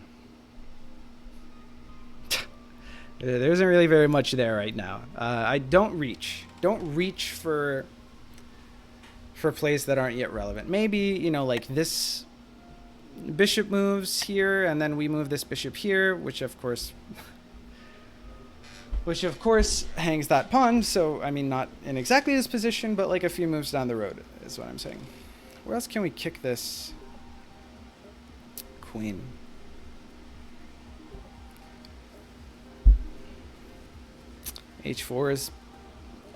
There isn't really very much there right now. I don't reach for plays that aren't yet relevant. Maybe, you know, like this bishop moves here, and then we move this bishop here, which of course hangs that pawn. So, I mean, not in exactly this position, but like a few moves down the road is what I'm saying. Where else can we kick this queen? H4 is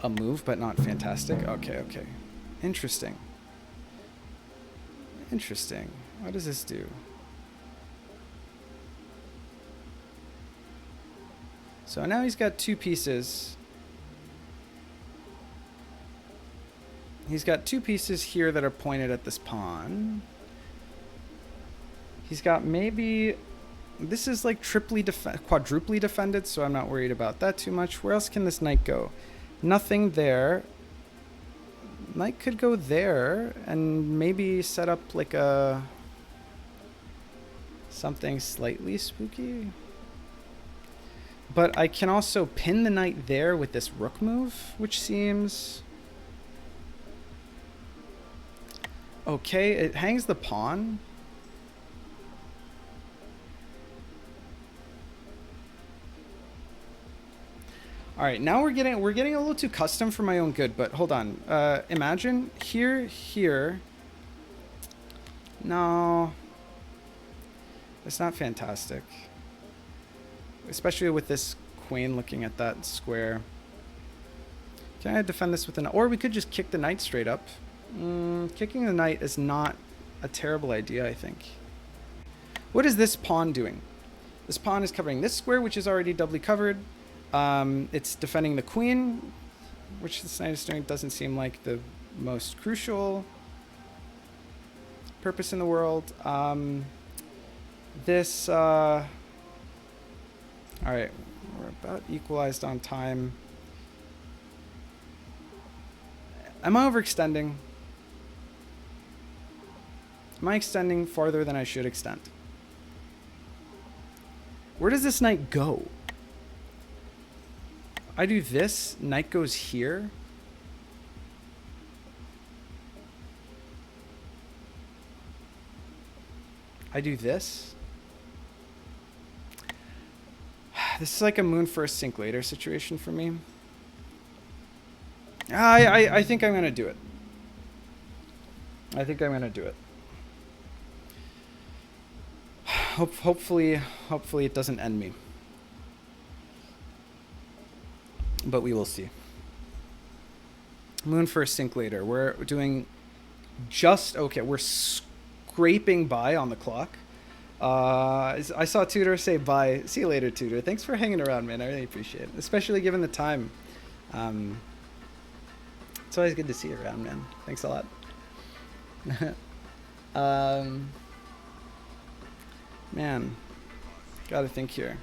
a move, but not fantastic. Okay. Interesting. What does this do? So now he's got 2 pieces. He's got 2 pieces here that are pointed at this pawn. He's got maybe... This is like quadruply defended, so I'm not worried about that too much. Where else can this knight go? Nothing there. Knight could go there and maybe set up like a... something slightly spooky. But I can also pin the knight there with this rook move, which seems... okay, it hangs the pawn. All right, now we're getting a little too custom for my own good, but hold on. Imagine here. No. It's not fantastic. Especially with this queen looking at that square. Can I defend this with an... or we could just kick the knight straight up. Kicking the knight is not a terrible idea, I think. What is this pawn doing? This pawn is covering this square, which is already doubly covered. It's defending the queen. which this knight is doing doesn't seem like the most crucial purpose in the world. This, all right, we're about equalized on time. Am I overextending? Am I extending farther than I should extend? Where does this knight go? I do this, knight goes here. I do this. This is like a moon first, sink later situation for me. I think I'm gonna do it. I think I'm gonna do it. Hopefully it doesn't end me. But we will see. Moon first, sink later. We're doing just okay. We're scraping by on the clock. I saw Tudor say bye. See you later, Tudor. Thanks for hanging around, man. I really appreciate it, especially given the time. It's always good to see you around, man. Thanks a lot. Man, gotta think here.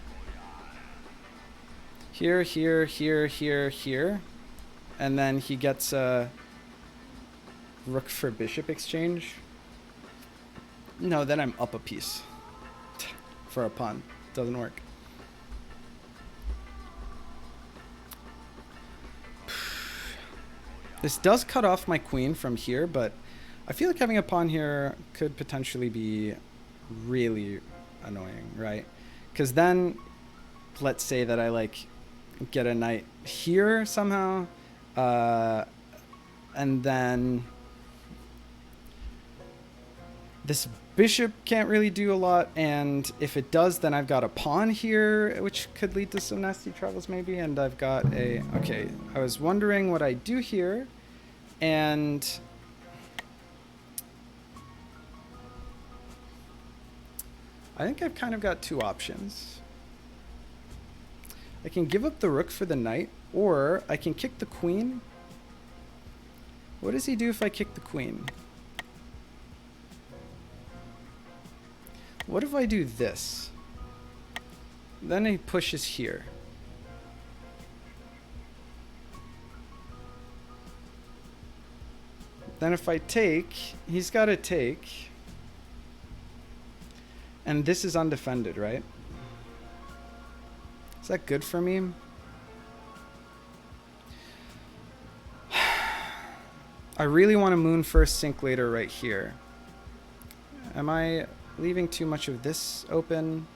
Here. And then he gets a rook for bishop exchange. No, then I'm up a piece for a pawn. Doesn't work. This does cut off my queen from here, but I feel like having a pawn here could potentially be really annoying, right? Because then, let's say that I like get a knight here somehow, and then this bishop can't really do a lot, and if it does, then I've got a pawn here, which could lead to some nasty troubles maybe, and I've got a... Okay, I was wondering what I do here, and... I think I've kind of got two options. I can give up the rook for the knight, or I can kick the queen. What does he do if I kick the queen? What if I do this? Then he pushes here. Then if I take, he's got to take. And this is undefended, right? Is that good for me? I really want to moon first, sink later right here. Am I leaving too much of this open?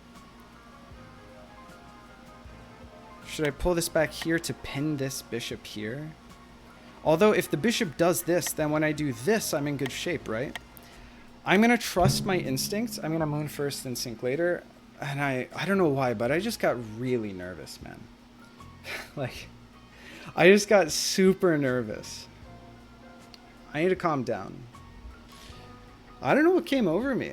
Should I pull this back here to pin this bishop here? Although if the bishop does this, then when I do this, I'm in good shape, right? I'm going to trust my instincts. I'm going to moon first and sink later. And I don't know why, but I just got really nervous, man. Like, I just got super nervous. I need to calm down. I don't know what came over me.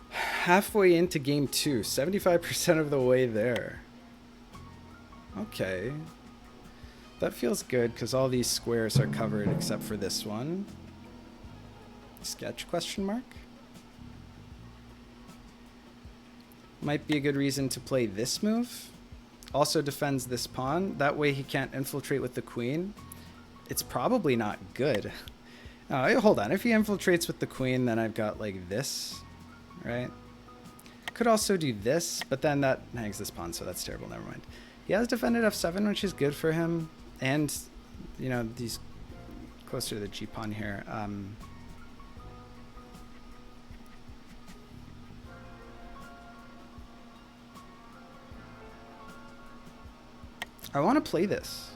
Halfway into game 2, 75% of the way there. Okay. That feels good because all these squares are covered except for this one. Sketch question mark? Might be a good reason to play this move. Also defends this pawn. That way he can't infiltrate with the queen. It's probably not good. Hold on. If he infiltrates with the queen, then I've got like this, right? Could also do this, but then that hangs this pawn, so that's terrible. Never mind. He has defended f7, which is good for him. And, you know, these closer to the g pawn here. I want to play this.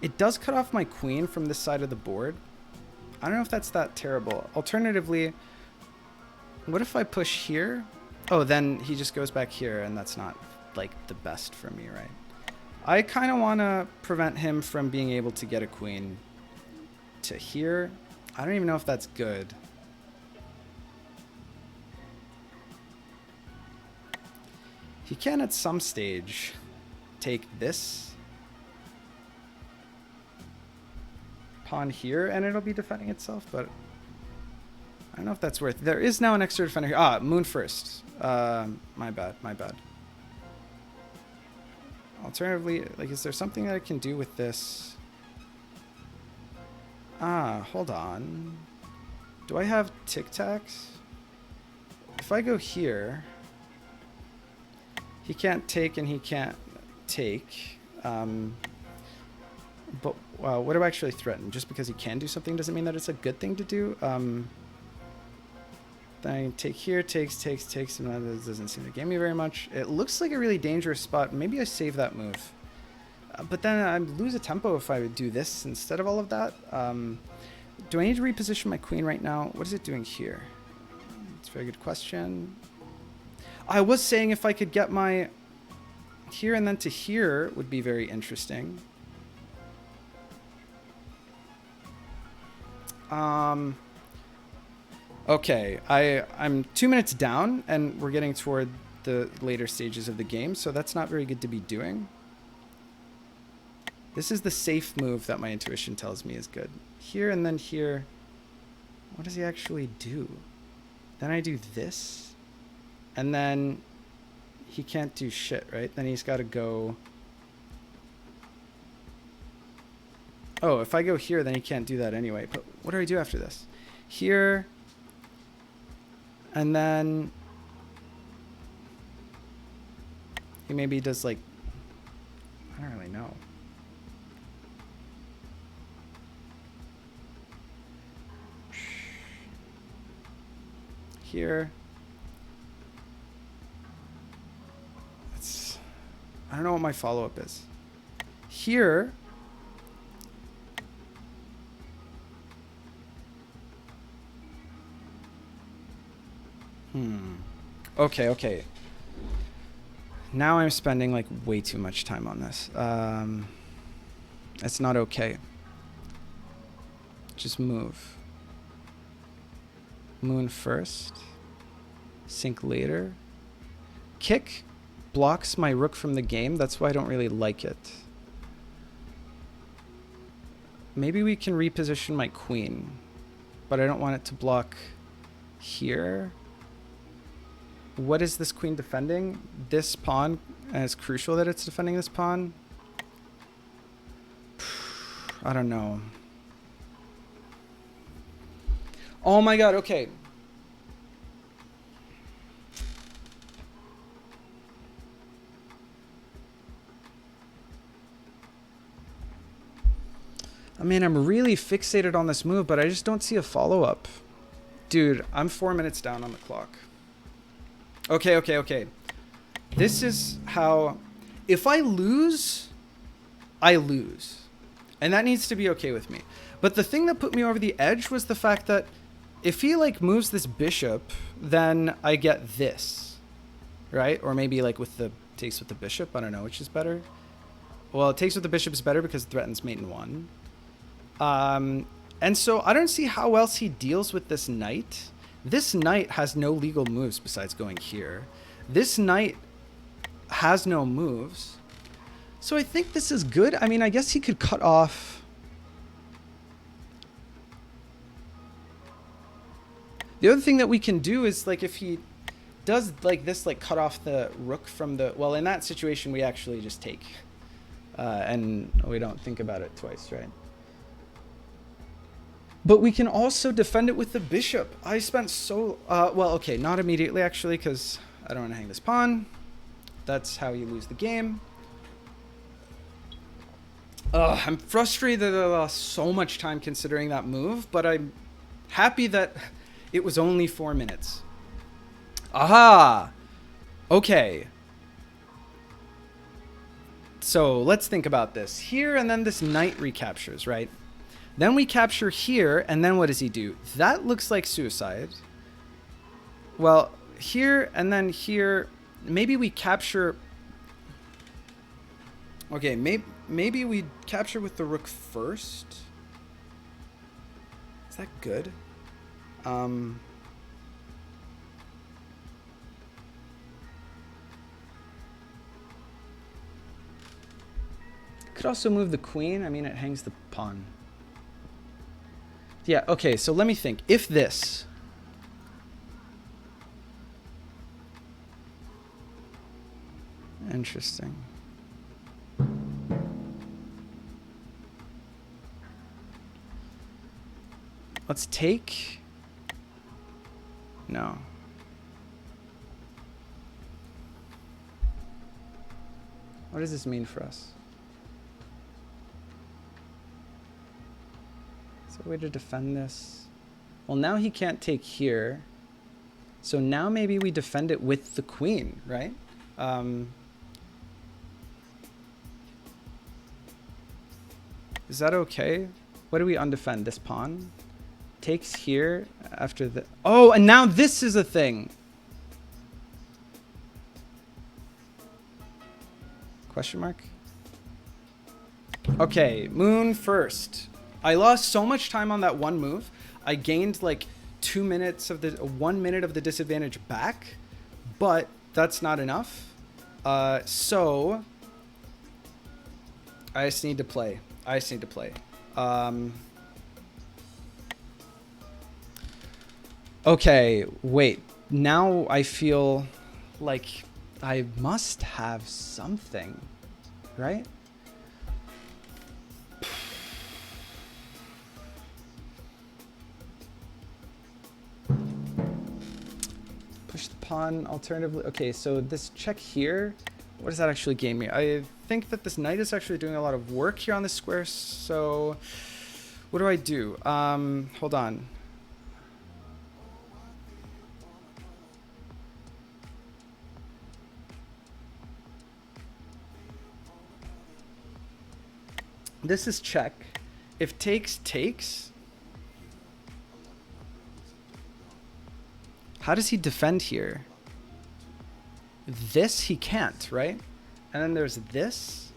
It does cut off my queen from this side of the board. I don't know if that's that terrible. Alternatively, what if I push here? Oh, then he just goes back here, and that's not, like, the best for me, right? I kind of want to prevent him from being able to get a queen to here. I don't even know if that's good. He can at some stage take this pawn here and it'll be defending itself, but I don't know if that's worth it. There is now an extra defender here. Ah, moon first. My bad, my bad. Alternatively, like, is there something that I can do with this? Ah, hold on. Do I have tic-tacs? If I go here, he can't take and he can't take. But what do I actually threaten? Just because he can do something doesn't mean that it's a good thing to do. Then I take here, takes, and that doesn't seem to gain me very much. It looks like a really dangerous spot. Maybe I save that move. But then I lose a tempo if I would do this instead of all of that. Do I need to reposition my queen right now? What is it doing here? It's a very good question. I was saying if I could get my here and then to here would be very interesting. Okay, I'm 2 minutes down and we're getting toward the later stages of the game, so that's not very good to be doing. This is the safe move that my intuition tells me is good. Here and then here. What does he actually do? Then I do this. And then he can't do shit, right? Then he's got to go. Oh, if I go here, then he can't do that anyway. But what do I do after this? Here. And then he maybe does like, I don't really know. Here. I don't know what my follow-up is. Here. Okay. Now I'm spending like way too much time on this. It's not okay. Just move. Moon first. Sink later. Kick blocks my rook from the game. That's why I don't really like it. Maybe we can reposition my queen, but I don't want it to block here. What is this queen defending? This pawn, and it's crucial that it's defending this pawn. I don't know. Oh my god, okay. I mean, I'm really fixated on this move, but I just don't see a follow-up. Dude, I'm 4 minutes down on the clock. Okay. This is how... If I lose, I lose. And that needs to be okay with me. But the thing that put me over the edge was the fact that if he, like, moves this bishop, then I get this. Right? Or maybe, like, with the... Takes with the bishop. I don't know which is better. Well, it takes with the bishop is better because it threatens mate in one. And so I don't see how else he deals with this knight. This knight has no legal moves besides going here. This knight has no moves. So I think this is good. I mean, I guess he could cut off. The other thing that we can do is, like, if he does like this, like cut off the rook from the... Well, in that situation, we actually just take. And we don't think about it twice, right? But we can also defend it with the bishop. I spent so... well, okay, not immediately, actually, because I don't want to hang this pawn. That's how you lose the game. I'm frustrated that I lost so much time considering that move, but I'm happy that it was only 4 minutes. Aha! Okay. So let's think about this. Here, and then this knight recaptures, right? Then we capture here, and then what does he do? That looks like suicide. Well, here and then here, maybe we capture... Okay, maybe we capture with the rook first. Is that good? could also move the queen. I mean, it hangs the pawn. Yeah, okay, so let me think. If this... Interesting. Let's take... No. What does this mean for us? Is there a way to defend this? Well, now he can't take here. So now maybe we defend it with the queen, right? Is that okay? What do we undefend? This pawn? Takes here after the... Oh, and now this is a thing. Question mark? Okay, moon first. I lost so much time on that one move. I gained like 2 minutes of the 1 minute of the disadvantage back, but that's not enough. So I just need to play. Okay, wait. Now I feel like I must have something, right? Push the pawn, alternatively. Okay, so this check here, what does that actually gain me? I think that this knight is actually doing a lot of work here on this square, so what do I do? Hold on. This is check. If takes, takes. How does he defend here? This he can't, right? And then there's this.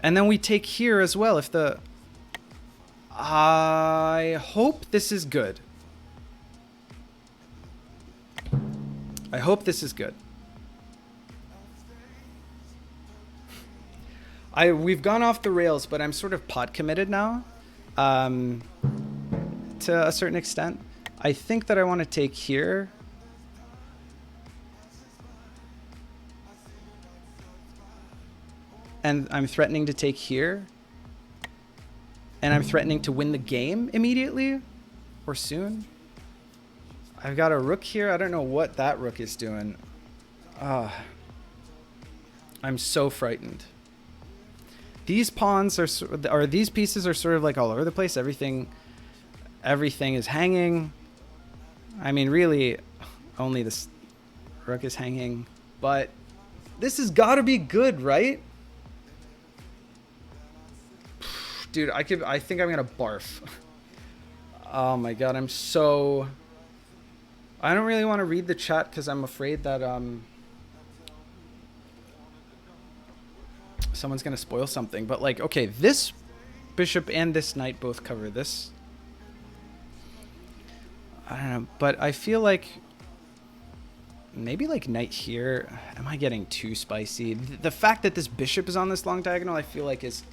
And then we take here as well if the... I hope this is good. I hope this is good. We've gone off the rails, but I'm sort of pot committed now, to a certain extent. I think that I want to take here. And I'm threatening to take here. And I'm threatening to win the game immediately or soon. I've got a rook here. I don't know what that rook is doing. I'm so frightened. These pawns are these pieces are sort of like all over the place. Everything is hanging. I mean, really, only this rook is hanging. But this has got to be good, right? Dude, I think I'm gonna barf. Oh my god, I'm so... I don't really want to read the chat because I'm afraid that someone's gonna spoil something. But like, okay, this bishop and this knight both cover this. I don't know, but I feel like maybe like knight here. Am I getting too spicy? The fact that this bishop is on this long diagonal, I feel like is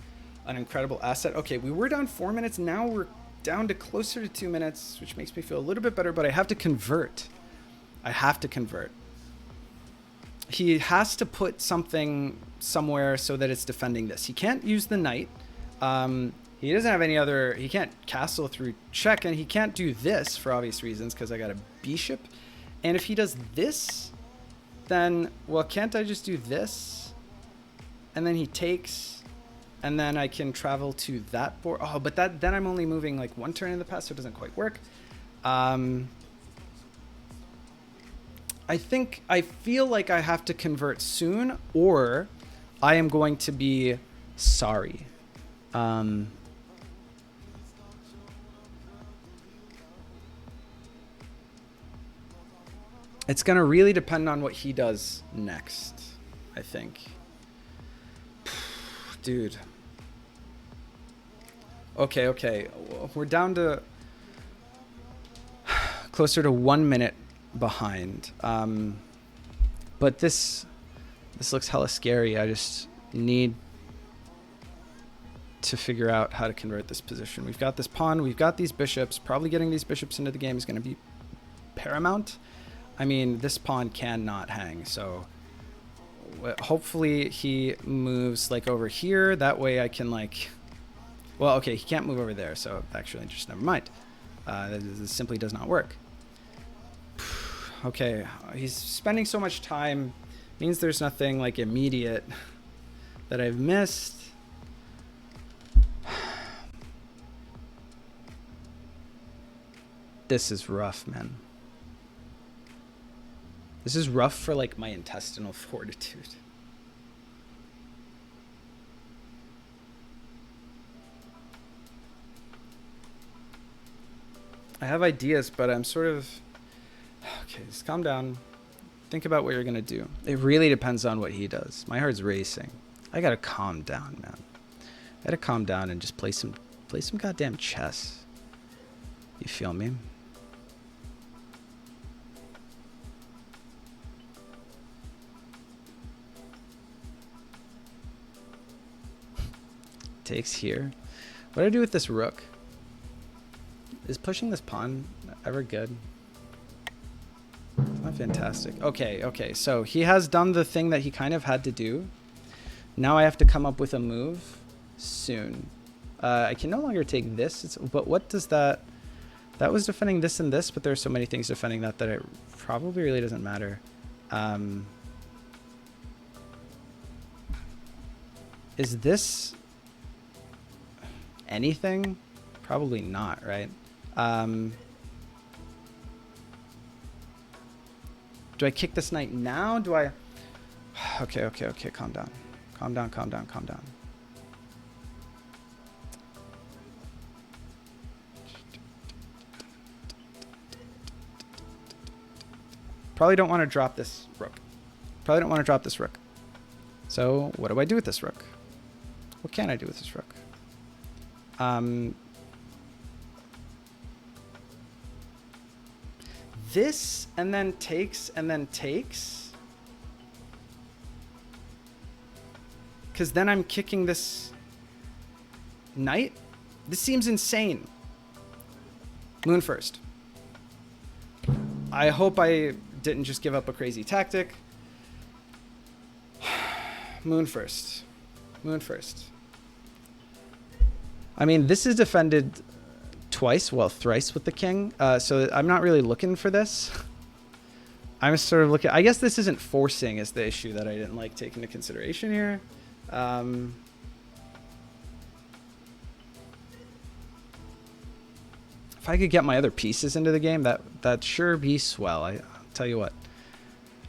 an incredible asset. Okay, we were down 4 minutes. Now we're down to closer to 2 minutes, which makes me feel a little bit better, but I have to convert. I have to convert. He has to put something somewhere so that it's defending this. He can't use the knight. He doesn't have any other... He can't castle through check, and he can't do this for obvious reasons because I got a bishop. And if he does this, then... Well, can't I just do this? And then he takes... And then I can travel to that board. Oh, but then I'm only moving like one turn in the past, so it doesn't quite work. I feel like I have to convert soon, or I am going to be sorry. It's going to really depend on what he does next, I think. Dude. Okay. We're down to closer to 1 minute behind. But this looks hella scary. I just need to figure out how to convert this position. We've got this pawn, we've got these bishops. Probably getting these bishops into the game is going to be paramount. I mean, this pawn cannot hang, so hopefully he moves like over here. That way I can like, well, okay, he can't move over there, so actually just never mind. This simply does not work. Okay, he's spending so much time, means there's nothing like immediate that I've missed. This is rough, man. This is rough for like my intestinal fortitude. I have ideas, but I'm sort of... Okay, just calm down. Think about what you're going to do. It really depends on what he does. My heart's racing. I got to calm down, man. I got to calm down and just play some goddamn chess. You feel me? Takes here. What do I do with this rook? Is pushing this pawn ever good? It's not fantastic. Okay, so he has done the thing that he kind of had to do. Now I have to come up with a move soon. I can no longer take this, but what does that... That was defending this and this, but there are so many things defending that it probably really doesn't matter. Is this anything? Probably not, right? Do I kick this knight now? Do I... Okay, calm down. Calm down. Probably don't want to drop this rook. So what do I do with this rook? What can I do with this rook? This and then takes and then takes. Because then I'm kicking this knight. This seems insane. Moon first. I hope I didn't just give up a crazy tactic. Moon first. I mean, this is defended twice, well, thrice with the king. So I'm not really looking for this. I'm sort of looking... I guess this isn't forcing is the issue that I didn't like take into consideration here. If I could get my other pieces into the game, that'd sure be swell. I'll tell you what.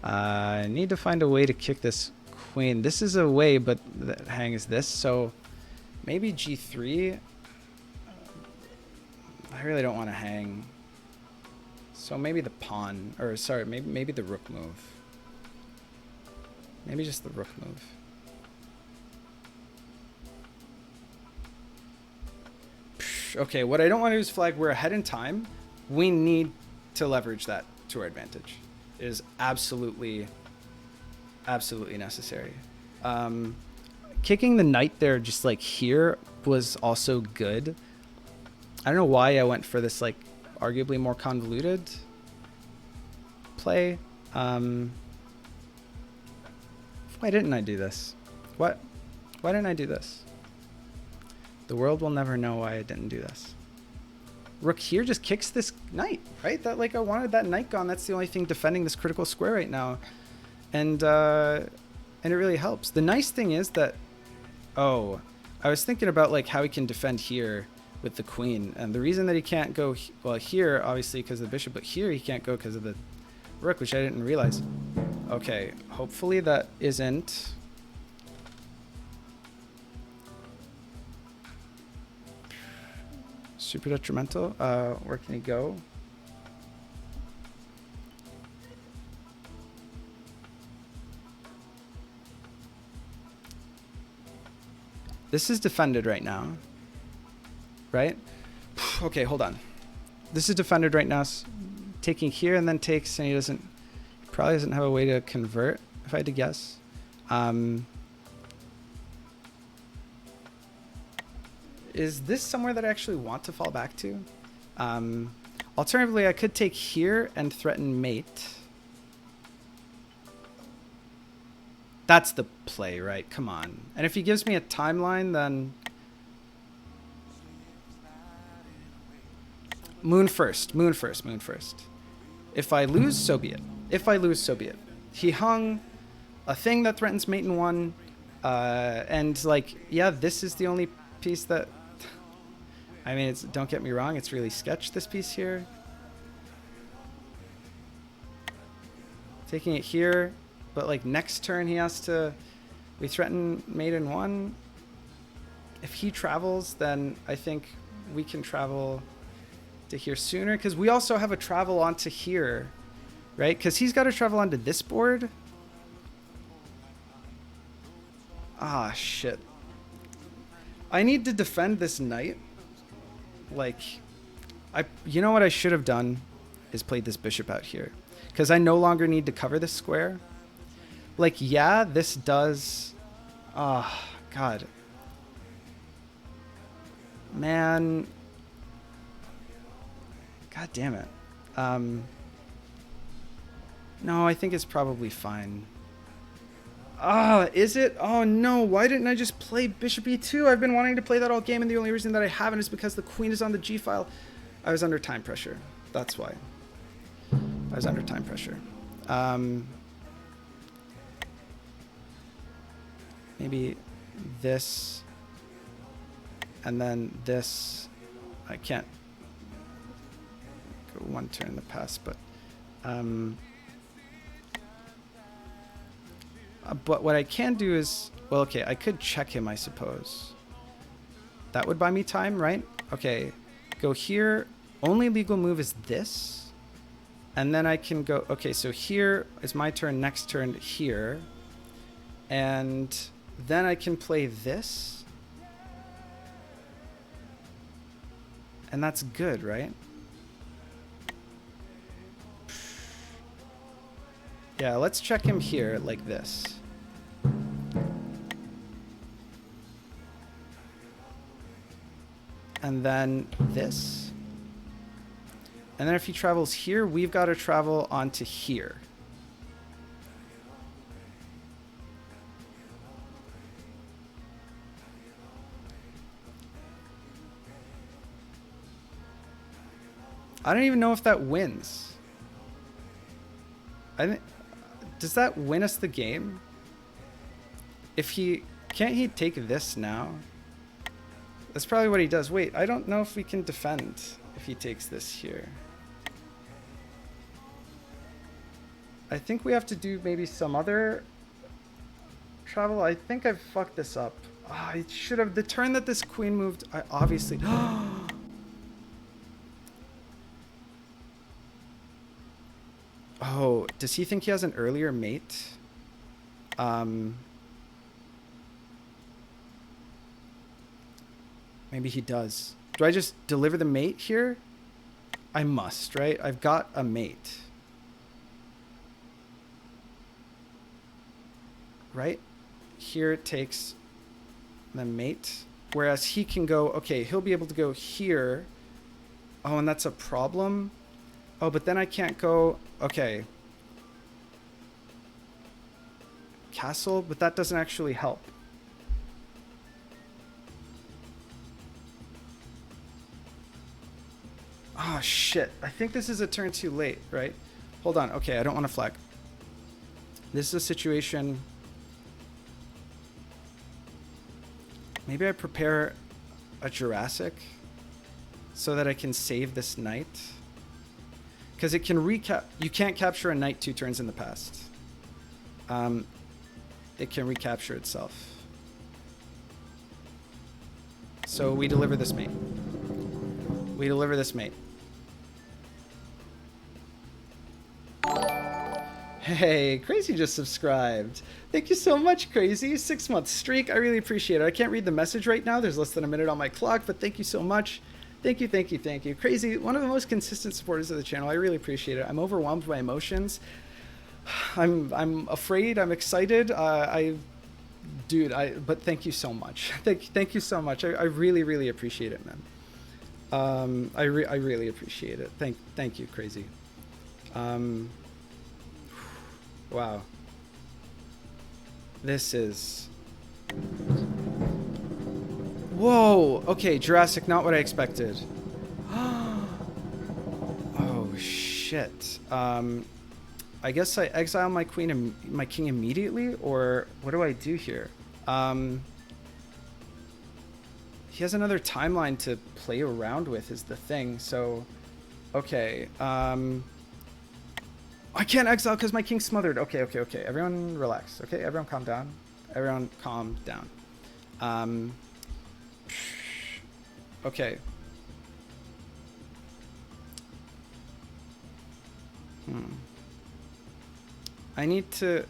I need to find a way to kick this queen. This is a way, but that hangs this, so maybe g3. I really don't want to hang. So maybe the pawn, or sorry, maybe the rook move. Maybe just the rook move. Okay, what I don't want to do is flag. We're ahead in time. We need to leverage that to our advantage. It is absolutely necessary. Kicking the knight there just like here was also good. I don't know why I went for this like arguably more convoluted play. Why didn't I do this? Why didn't I do this? The world will never know why I didn't do this. Rook here just kicks this knight, right? That like I wanted that knight gone. That's the only thing defending this critical square right now. And it really helps. The nice thing is that, oh, I was thinking about like how he can defend here with the queen. And the reason that he can't go, well, here, obviously because of the bishop, but here he can't go because of the rook, which I didn't realize. Okay, hopefully that isn't... super detrimental. Where can he go? This is defended right now, right? Okay, hold on. This is defended right now, taking here and then takes, and he probably doesn't have a way to convert, if I had to guess. Is this somewhere that I actually want to fall back to? Alternatively, I could take here and threaten mate. That's the play, right? Come on. And if he gives me a timeline, then... Moon first, moon first, moon first. If I lose, so be it. If I lose, so be it. He hung a thing that threatens mate in 1. And, like, yeah, this is the only piece that... I mean, don't get me wrong, it's really sketch, this piece here. Taking it here, but, like, next turn he has to... We threaten mate in 1. If he travels, then I think we can travel to here sooner, because we also have a travel onto here, right? Because he's got to travel onto this board. Ah, shit. I need to defend this knight. Like, you know what I should have done is played this bishop out here, because I no longer need to cover this square. Like, yeah, this does... Oh, God. Man... God damn it. No, I think it's probably fine. Ah, is it? Oh no, why didn't I just play bishop e2? I've been wanting to play that all game, and the only reason that I haven't is because the queen is on the g file. I was under time pressure. That's why. I was under time pressure. Maybe this, and then this. I can't go one turn in the past, but what I can do is, well, okay, I could check him, I suppose. That would buy me time, right? Okay, go here. Only legal move is this. And then I can go, okay, so here is my turn, next turn here. And then I can play this. And that's good, right? Yeah, let's check him here like this. And then this. And then if he travels here, we've got to travel onto here. I don't even know if that wins. I think, does that win us the game? If he, can't he take this now? That's probably what he does. Wait, I don't know if we can defend if he takes this here. I think we have to do maybe some other travel. I think I've fucked this up. Oh, I should have, the turn that this queen moved, I obviously... Oh, does he think he has an earlier mate? Maybe he does. Do I just deliver the mate here? I must, right? I've got a mate. Right? Here it takes the mate. Whereas he can go, okay, he'll be able to go here. Oh, and that's a problem. Oh, but then I can't go, okay. Castle, but that doesn't actually help. Oh, shit. I think this is a turn too late, right? Hold on. Okay, I don't want to flag. This is a situation... Maybe I prepare a Jurassic so that I can save this knight. Because it can recap... You can't capture a knight 2 turns in the past. It can recapture itself. So we deliver this mate. We deliver this mate. Hey, Crazy just subscribed. Thank you so much, Crazy. 6-month streak. I really appreciate it. I can't read the message right now. There's less than a minute on my clock, but thank you so much. Thank you, thank you, thank you. Crazy, one of the most consistent supporters of the channel. I really appreciate it. I'm overwhelmed by emotions. I'm afraid. I'm excited. Dude, but thank you so much. Thank you so much. I really, really appreciate it, man. I really appreciate it. Thank you, crazy. Um, wow. This is... Whoa! Okay, Jurassic, not what I expected. Oh, shit. I guess I exile my queen and my king immediately, or what do I do here? He has another timeline to play around with is the thing, so... Okay, I can't exile because my king's smothered. Okay. Everyone relax. Okay, everyone calm down. Everyone calm down. Okay. I need to...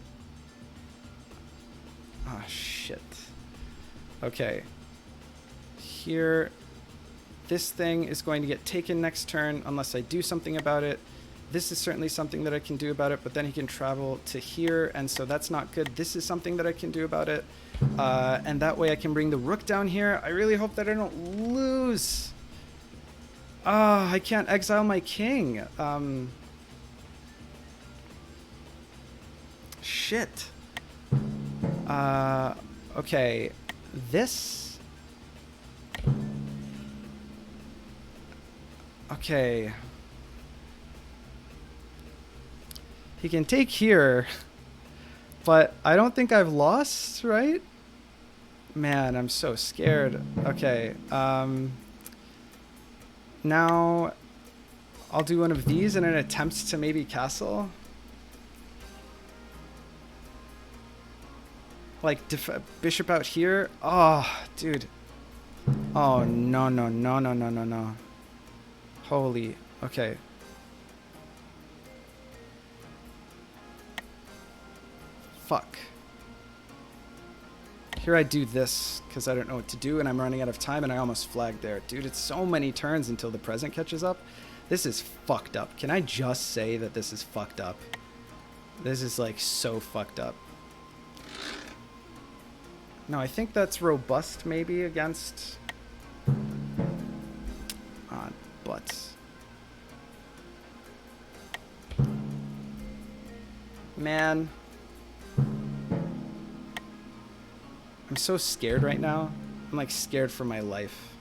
Oh, shit. Okay. Here, this thing is going to get taken next turn unless I do something about it. This is certainly something that I can do about it, but then he can travel to here, and so that's not good. This is something that I can do about it, and that way I can bring the rook down here. I really hope that I don't lose. I can't exile my king. Shit. Okay. This... Okay. He can take here, but I don't think I've lost, right? Man, I'm so scared. Okay. Now I'll do one of these in an attempt to maybe castle. Like bishop out here. Oh, dude. Oh, no. Holy. Okay. Fuck. Here I do this because I don't know what to do and I'm running out of time and I almost flagged there. Dude, it's so many turns until the present catches up. This is fucked up. Can I just say that this is fucked up? This is like so fucked up. No, I think that's robust maybe against... butts. Man. I'm so scared right now. I'm like scared for my life.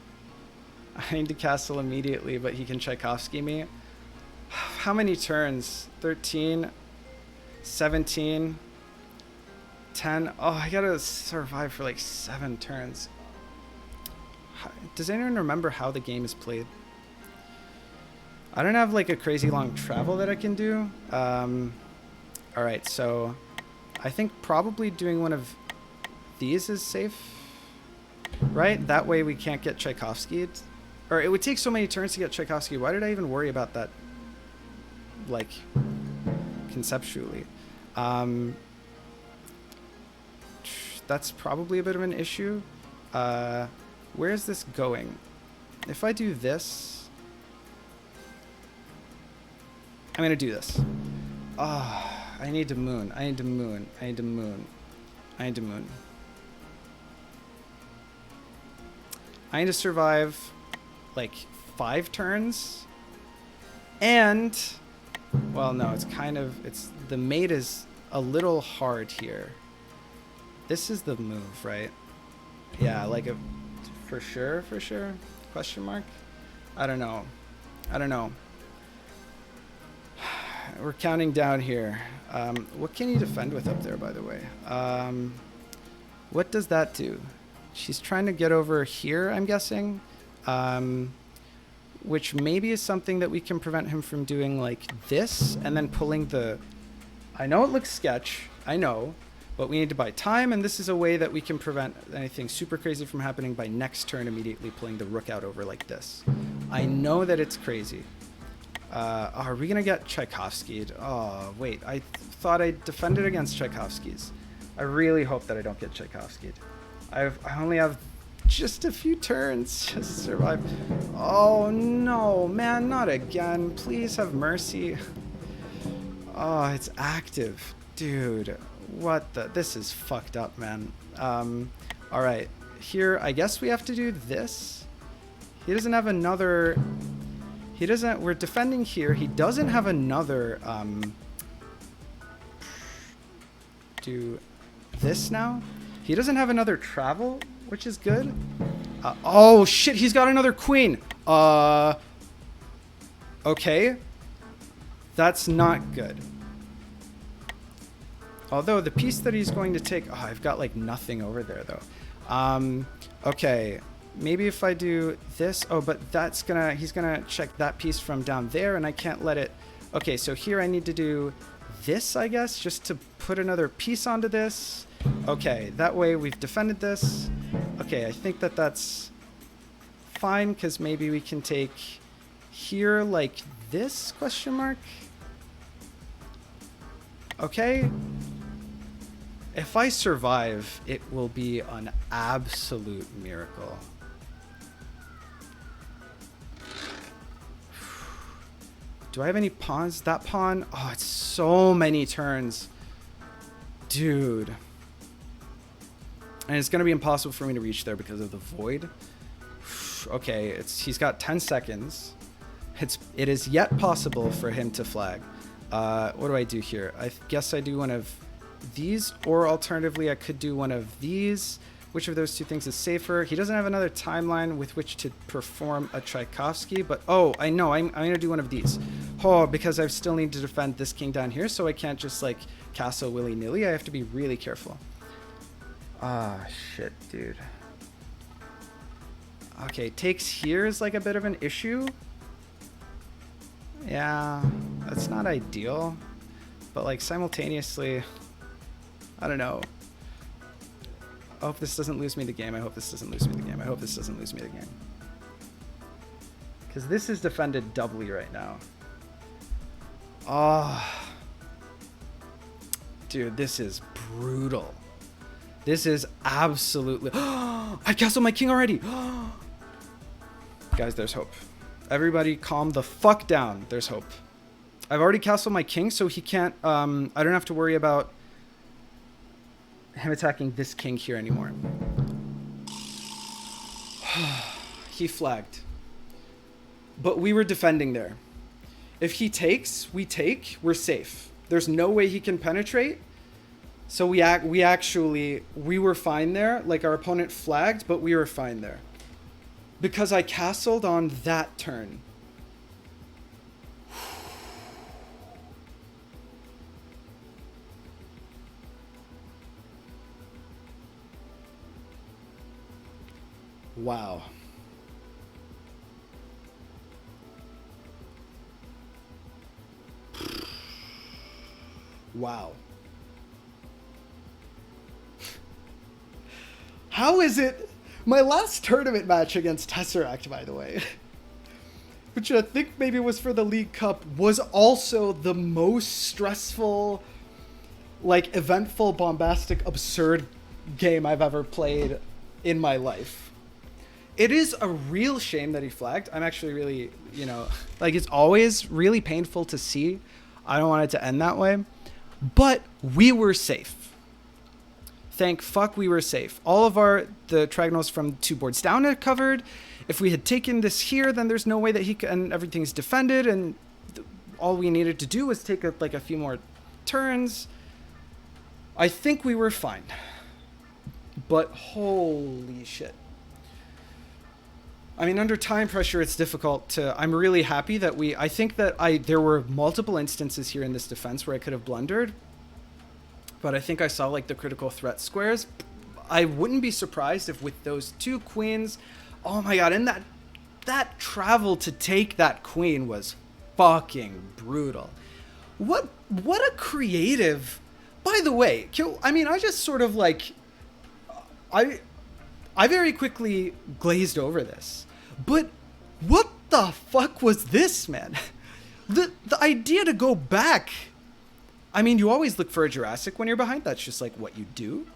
I need to castle immediately, but he can Tchaikovsky me. How many turns? 13, 17, 10. Oh, I gotta survive for like 7 turns. Does anyone remember how the game is played? I don't have like a crazy long travel that I can do. All right, so I think probably doing one of these is safe, right? That way we can't get Tchaikovsky'd. Or it would take so many turns to get Tchaikovsky. Why did I even worry about that, like, conceptually? That's probably a bit of an issue. Where is this going? If I do this, I'm gonna do this. I need to moon. I need to moon. I need to moon. I need to moon. I need to survive like 5 turns. And, well, no, it's kind of, it's, the mate is a little hard here. This is the move, right? Yeah, like a, for sure, question mark? I don't know. We're counting down here. What can you defend with up there, by the way? What does that do? She's trying to get over here, I'm guessing. Which maybe is something that we can prevent him from doing like this and then pulling the... I know it looks sketch, I know, but we need to buy time, and this is a way that we can prevent anything super crazy from happening by next turn immediately pulling the rook out over like this. I know that it's crazy. Are we gonna get Tchaikovsky'd? Oh, wait, I thought I defended against Tchaikovsky's. I really hope that I don't get Tchaikovsky'd. I only have just a few turns just to survive. Oh no, man, not again. Please have mercy. Oh, it's active. Dude, What the? This is fucked up, man. All right. Here, I guess we have to do this. He doesn't have another... He doesn't... We're defending here. He doesn't have another... do this now. He doesn't have another travel, which is good. Oh, shit. He's got another queen. Okay. That's not good. Although the piece that he's going to take... Oh, I've got like nothing over there though. Okay. Maybe if I do this... Oh, but that's gonna... He's gonna check that piece from down there and I can't let it... Okay, so here I need to do this, I guess, just to put another piece onto this. Okay, that way we've defended this. Okay, I think that that's fine because maybe we can take here like this, question mark? Okay. If I survive, it will be an absolute miracle. Do I have any pawns? That pawn? Oh, it's so many turns. Dude. And it's going to be impossible for me to reach there because of the void. Okay, he's got 10 seconds. It is yet possible for him to flag. What do I do here? I guess I do one of these, or alternatively I could do one of these. Which of those two things is safer? He doesn't have another timeline with which to perform a Tchaikovsky, but oh, I know, I'm going to do one of these. Oh, because I still need to defend this king down here, so I can't just like castle willy-nilly. I have to be really careful. Ah, shit, dude. Okay, takes here is like a bit of an issue. Yeah, that's not ideal, but like simultaneously, I don't know. I hope this doesn't lose me the game. I hope this doesn't lose me the game. I hope this doesn't lose me the game. Because this is defended doubly right now. Oh. Dude, this is brutal. This is absolutely... I castled my king already! Guys, there's hope. Everybody calm the fuck down. There's hope. I've already castled my king, so he can't... I don't have to worry about him attacking this king here anymore. He flagged. But we were defending there. If he takes, we take, we're safe. There's no way he can penetrate. So we were fine there. Like our opponent flagged, but we were fine there. Because I castled on that turn. Wow. Wow. How is it? My last tournament match against Tesseract, by the way, which I think maybe was for the League Cup, was also the most stressful, like eventful, bombastic, absurd game I've ever played in my life. It is a real shame that he flagged. I'm actually really, you know, like it's always really painful to see. I don't want it to end that way. But we were safe. Thank fuck we were safe. All of the trigonals from 2 boards down are covered. If we had taken this here, then there's no way that he could, and everything's defended, and all we needed to do was take like a few more turns. I think we were fine. But holy shit. I mean, under time pressure, it's difficult to... I'm really happy that I think that there were multiple instances here in this defense where I could have blundered. But I think I saw, like, the critical threat squares. I wouldn't be surprised if with those 2 queens... Oh, my God. And that travel to take that queen was fucking brutal. What a creative... By the way, I mean, I just sort of, like... I very quickly glazed over this. But what the fuck was this, man? The idea to go back. I mean, you always look for a Jurassic when you're behind. That's just like what you do.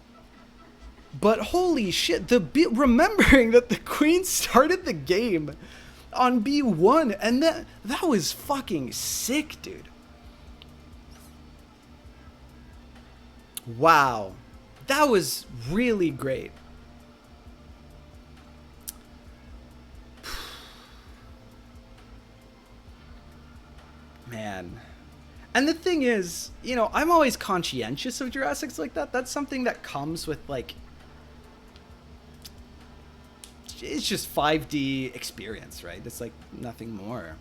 But holy shit, remembering that the queen started the game on B1, and that was fucking sick, dude. Wow. That was really great. Man. And the thing is, you know, I'm always conscientious of Jurassics like that. That's something that comes with, like, it's just 5D experience, right? It's like nothing more.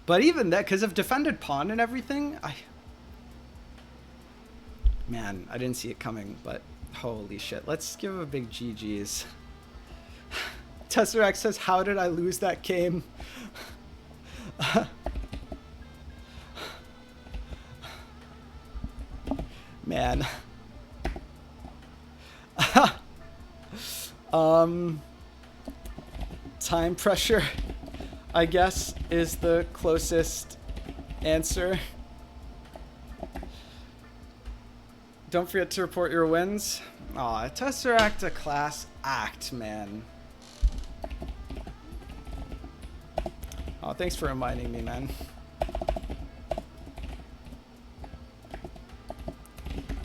But even that, because of Defended Pawn and everything, man, I didn't see it coming, but holy shit. Let's give him a big GG's. Tesseract says, how did I lose that game? Man. Time pressure, I guess, is the closest answer. Don't forget to report your wins. Aw, Tesseract a class act, man. Oh, thanks for reminding me, man.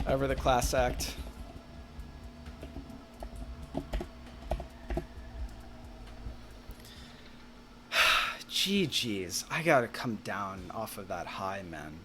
Over the class act. GG's. I gotta come down off of that high, man.